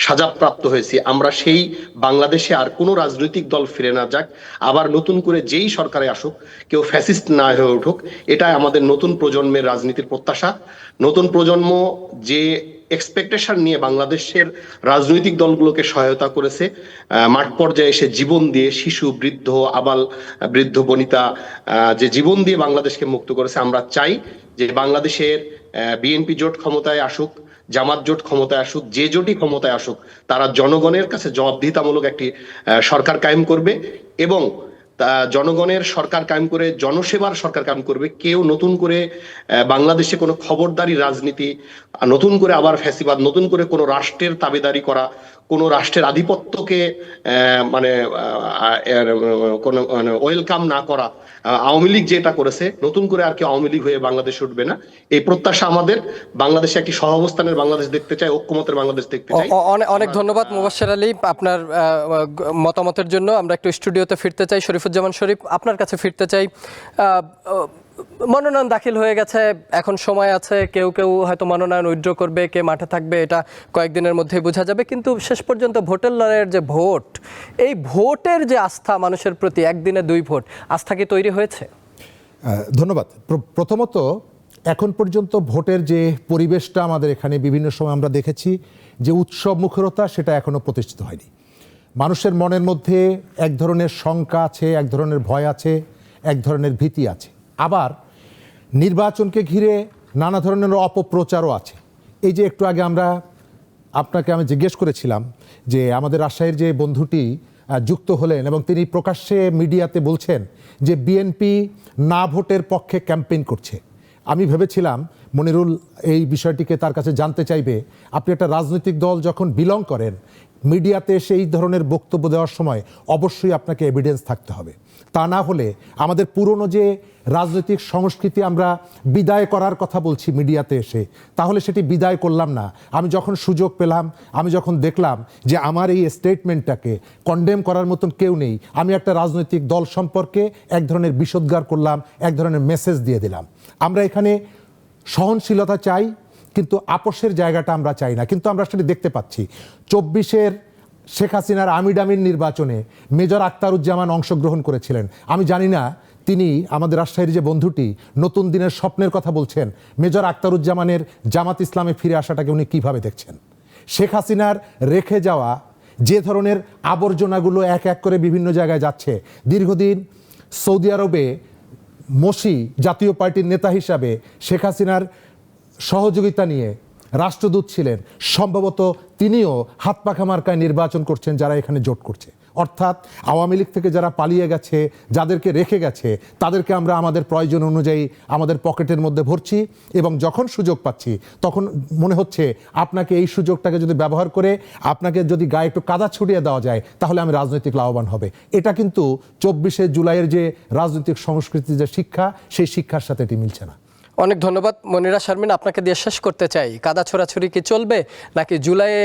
সাজাপ্রাপ্ত হয়েছি, আমরা সেই বাংলাদেশে আর কোনো রাজনৈতিক দল ফিরে না যাক, আবার নতুন করে যেই সরকারে আসুক কেউ ফ্যাসিস্ট না হয়ে উঠুক, এটাই আমাদের নতুন প্রজন্মের রাজনীতির প্রত্যাশা। নতুন প্রজন্ম যে এক্সপেকটেশন নিয়ে বাংলাদেশের রাজনৈতিক দলগুলোকে সহায়তা করেছে, মাঠ পর্যায়ে এসে জীবন দিয়ে, শিশু, বৃদ্ধ, আবাল বৃদ্ধ বনিতা যে জীবন দিয়ে বাংলাদেশকে মুক্ত করেছে, আমরা চাই যে বাংলাদেশের বিএনপি জোট ক্ষমতায় আসুক, জামাত জোট ক্ষমতায় আসুক, যে জোটই ক্ষমতায় আসুক, তারা জনগণের কাছে জবাবদিহিতামূলক একটি সরকার কায়েম করবে এবং জনগণের সরকার কায়েম করে জনসেবার সরকার কায়েম করবে। কেউ নতুন করে বাংলাদেশে কোনো খবরদারি রাজনীতি, নতুন করে আবার ফ্যাসিবাদ, নতুন করে কোনো রাষ্ট্রের তাবেদারি করা, কোনো রাষ্ট্রের আধিপত্যকে কোনো ওয়েলকাম না করা, আওয়ামী লীগ যেটা করেছে, নতুন করে আর কি আওয়ামী লীগ হয়ে বাংলাদেশ উঠবে না, এই প্রত্যাশা আমাদের। বাংলাদেশে একটি সহাবস্থানের বাংলাদেশ দেখতে চাই, ঐক্যমতের বাংলাদেশ দেখতে চাই। অনেক ধন্যবাদ মোবাশ্বের আলী আপনার মতামতের জন্য। আমরা একটু স্টুডিওতে ফিরতে চাই। শরীফুজ্জামান শরীফ, আপনার কাছে ফিরতে চাই। মনোনয়ন দাখিল হয়ে গেছে, এখন সময় আছে, কেউ কেউ হয়তো মনোনয়ন উইথড্র করবে, কে মাঠে থাকবে, এটা কয়েকদিনের মধ্যেই বোঝা যাবে। কিন্তু শেষ পর্যন্ত ভোটের লড়াইয়ের যে ভোট, এই ভোটের যে আস্থা মানুষের প্রতি, একদিনে 2 ভোট, আস্থা কি তৈরি হয়েছে? ধন্যবাদ। প্রথমত এখন পর্যন্ত ভোটের যে পরিবেশটা আমাদের এখানে বিভিন্ন সময় আমরা দেখেছি যে উৎসব মুখরতা, সেটা এখনো প্রতিষ্ঠিত হয়নি। মানুষের মনের মধ্যে এক ধরনের শঙ্কা আছে, এক ধরনের ভয় আছে, এক ধরনের ভীতি আছে। আবার নির্বাচনকে ঘিরে নানা ধরনের অপপ্রচারও আছে। এই যে একটু আগে আপনাকে আমি জিজ্ঞেস করেছিলাম যে আমাদের রাজশাহীর যে বন্ধুটি যুক্ত হলেন এবং তিনি প্রকাশ্যে মিডিয়াতে বলছেন যে বিএনপি না ভোটের পক্ষে ক্যাম্পেইন করছে। আমি ভেবেছিলাম মনিরুল এই বিষয়টিকে তার কাছে জানতে চাইবে, আপনি একটা রাজনৈতিক দল যখন বিলং করেন, মিডিয়াতে সেই ধরনের বক্তব্য দেওয়ার সময় অবশ্যই আপনাকে এভিডেন্স থাকতে হবে। তা না হলে আমাদের পুরনো যে রাজনৈতিক সংস্কৃতি আমরা বিদায় করার কথা বলছি মিডিয়াতে এসে, তাহলে সেটি বিদায় করলাম না। আমি যখন সুযোগ পেলাম, আমি যখন দেখলাম যে আমার এই স্টেটমেন্টটাকে কন্ডেম করার মতন কেউ নেই, আমি একটা রাজনৈতিক দল সম্পর্কে এক ধরনের বিষোদ্গার করলাম, এক ধরনের মেসেজ দিয়ে দিলাম। আমরা এখানে সহনশীলতা চাই, কিন্তু আপোষের জায়গাটা আমরা চাই না। কিন্তু আমরা সেটি দেখতে পাচ্ছি 24-এর শেখ হাসিনার আমিডামির নির্বাচনে মেজর আখতারুজ্জামান অংশগ্রহণ করেছিলেন। আমি জানি না তিনি, আমাদের রাজশাহীর যে বন্ধুটি নতুন দিনের স্বপ্নের কথা বলছেন, মেজর আখতারুজ্জামানের জামাত ইসলামে ফিরে আসাটাকে উনি কীভাবে দেখছেন। শেখ হাসিনার রেখে যাওয়া যে ধরনের আবর্জনাগুলো এক এক করে বিভিন্ন জায়গায় যাচ্ছে, দীর্ঘদিন সৌদি আরবে মসি জাতীয় পার্টির নেতা হিসাবে শেখ হাসিনার সহযোগিতা নিয়ে রাষ্ট্রদূত ছিলেন, সম্ভবত তিনিও হাত পাখা মার্কায় নির্বাচন করছেন যারা এখানে জোট করছে। অর্থাৎ আওয়ামী লীগ থেকে যারা পালিয়ে গেছে, যাদেরকে রেখে গেছে, তাদেরকে আমরা আমাদের প্রয়োজন অনুযায়ী আমাদের পকেটের মধ্যে ভরছি এবং যখন সুযোগ পাচ্ছি তখন মনে হচ্ছে আপনাকে এই সুযোগটাকে যদি ব্যবহার করে আপনাকে যদি গায়ে একটু কাদা ছড়িয়ে দেওয়া যায় তাহলে আমি রাজনৈতিক লাভবান হবে। এটা কিন্তু 24শে জুলাইয়ের যে রাজনৈতিক সংস্কৃতির যে শিক্ষা, সেই শিক্ষার সাথে এটি মিলছে না। অনেক ধন্যবাদ মনিরা শারমিন। আপনাকে দিয়ে শেষ করতে চাই, কাদা ছোড়াছুরি কি চলবে, নাকি জুলাইয়ে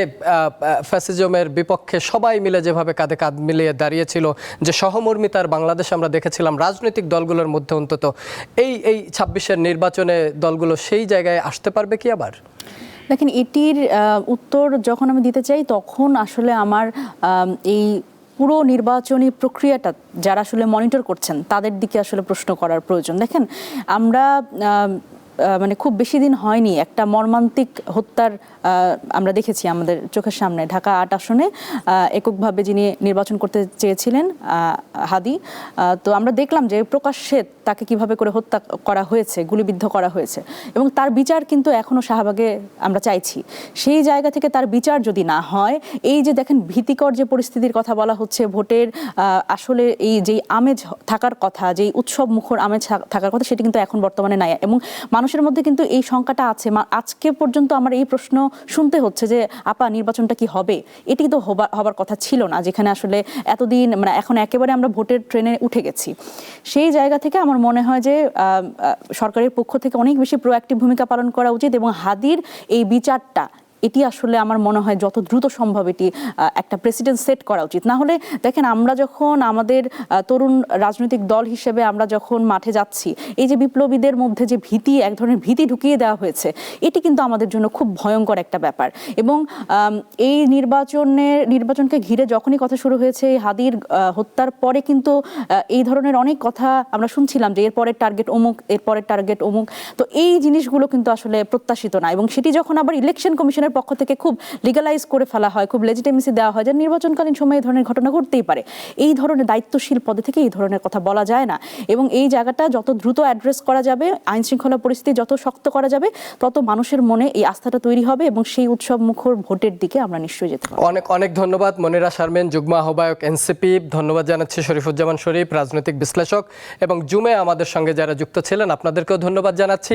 ফ্যাসিজমের বিপক্ষে সবাই মিলে যেভাবে কাঁধে কাঁধ মিলিয়ে দাঁড়িয়েছিল, যে সহমর্মিতার বাংলাদেশ আমরা দেখেছিলাম রাজনৈতিক দলগুলোর মধ্যে, অন্তত এই 26-এর নির্বাচনে দলগুলো সেই জায়গায় আসতে পারবে কি আবার? দেখেন, এটির উত্তর যখন আমি দিতে চাই তখন আসলে আমার এই পুরো নির্বাচনী প্রক্রিয়াটা যারা আসলে মনিটর করছেন তাদের দিকে আসলে প্রশ্ন করার প্রয়োজন। দেখেন, আমরা মানে খুব বেশি দিন হয়নি একটা মর্মান্তিক হত্যার আমরা দেখেছি আমাদের চোখের সামনে। ঢাকা 8 আসনে এককভাবে যিনি নির্বাচন করতে চেয়েছিলেন হাদি, তো আমরা দেখলাম যে প্রকাশ্যে তাকে কিভাবে করে হত্যা করা হয়েছে, গুলিবিদ্ধ করা হয়েছে, এবং তার বিচার কিন্তু এখনও শাহবাগে আমরা চাইছি। সেই জায়গা থেকে তার বিচার যদি না হয়, এই যে দেখেন ভীতিকর যে পরিস্থিতির কথা বলা হচ্ছে, ভোটের আসলে এই যেই আমেজ থাকার কথা, যেই উৎসব মুখর আমেজ থাকার কথা, সেটি কিন্তু এখন বর্তমানে নাই। এবং মানুষের মধ্যে কিন্তু এই শঙ্কাটা আছে। আজকে পর্যন্ত আমার এই প্রশ্ন শুনতে হচ্ছে যে আপা নির্বাচনটা কি হবে? এটি তো হবার কথা ছিল না, যেখানে আসলে এতদিন মানে এখন একেবারে আমরা ভোটের ট্রেনে উঠে গেছি। সেই জায়গা থেকে আমার মনে হয় যে সরকারের পক্ষ থেকে অনেক বেশি প্রোঅ্যাক্টিভ ভূমিকা পালন করা উচিত এবং হাদির এই বিচারটা এটি আসলে আমার মনে হয় যত দ্রুত সম্ভব এটি একটা প্রেসিডেন্ট সেট করা উচিত। না হলে দেখেন, আমরা যখন আমাদের তরুণ রাজনৈতিক দল হিসেবে আমরা যখন মাঠে যাচ্ছি, এই যে বিপ্লবীদের মধ্যে যে ভীতি, এক ধরনের ভীতি ঢুকিয়ে দেওয়া হয়েছে, এটি কিন্তু আমাদের জন্য খুব ভয়ঙ্কর একটা ব্যাপার। এবং এই নির্বাচনকে ঘিরে যখনই কথা শুরু হয়েছে এই হাদির হত্যার পরে, কিন্তু এই ধরনের অনেক কথা আমরা শুনছিলাম যে এরপরের টার্গেট অমুক, এরপরের টার্গেট অমুক। তো এই জিনিসগুলো কিন্তু আসলে প্রত্যাশিত না, এবং সেটি যখন আবার ইলেকশন কমিশনের পক্ষ থেকে খুব লিগালাইজ করে ফেলা হয়, খুব লেজিটিমেসি দেওয়া হয় যে নির্বাচনকালীন সময়ে এই ধরনের ঘটনা ঘটতেই পারে, এই ধরনের দায়িত্বশীল পদে থেকে এই ধরনের কথা বলা যায় না। এবং এই জায়গাটা যত দ্রুত অ্যাড্রেস করা যাবে, আইন শৃঙ্খলা পরিস্থিতি যত শক্ত করা যাবে, তত মানুষের মনে এই আস্থাটা তৈরি হবে এবং সেই উৎসব মুখর ভোটের দিকে আমরা নিশ্চয়ই যেতে পারব। অনেক অনেক ধন্যবাদ মনিরা শারমিন, যুগ্ম আহ্বায়ক এনসিপি। ধন্যবাদ জানাচ্ছি শরীফুজ্জামান শরীফ, রাজনৈতিক বিশ্লেষক, এবং জুমে আমাদের সঙ্গে যারা যুক্ত ছিলেন আপনাদেরকেও ধন্যবাদ জানাচ্ছি।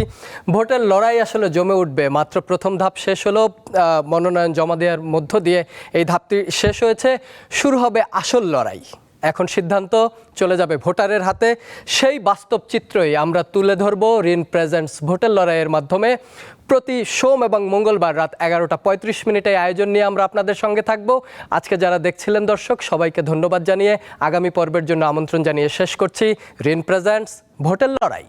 ভোটের লড়াই আসলে জমে উঠবে, মাত্র প্রথম ধাপ শেষ হলো, মনোনয়ন জমা দেওয়ার মধ্য দিয়ে এই ধাপটি শেষ হয়েছে, শুরু হবে আসল লড়াই। এখন সিদ্ধান্ত চলে যাবে ভোটারের হাতে। সেই বাস্তব চিত্রই আমরা তুলে ধরব রিন প্রেজেন্টস ভোটের লড়াইয়ের মাধ্যমে। প্রতি সোম এবং মঙ্গলবার রাত 11:35 আয়োজন নিয়ে আমরা আপনাদের সঙ্গে থাকব। আজকে যারা দেখছিলেন দর্শক, সবাইকে ধন্যবাদ জানিয়ে আগামী পর্বের জন্য আমন্ত্রণ জানিয়ে শেষ করছি। রিন প্রেজেন্টস ভোটের লড়াই।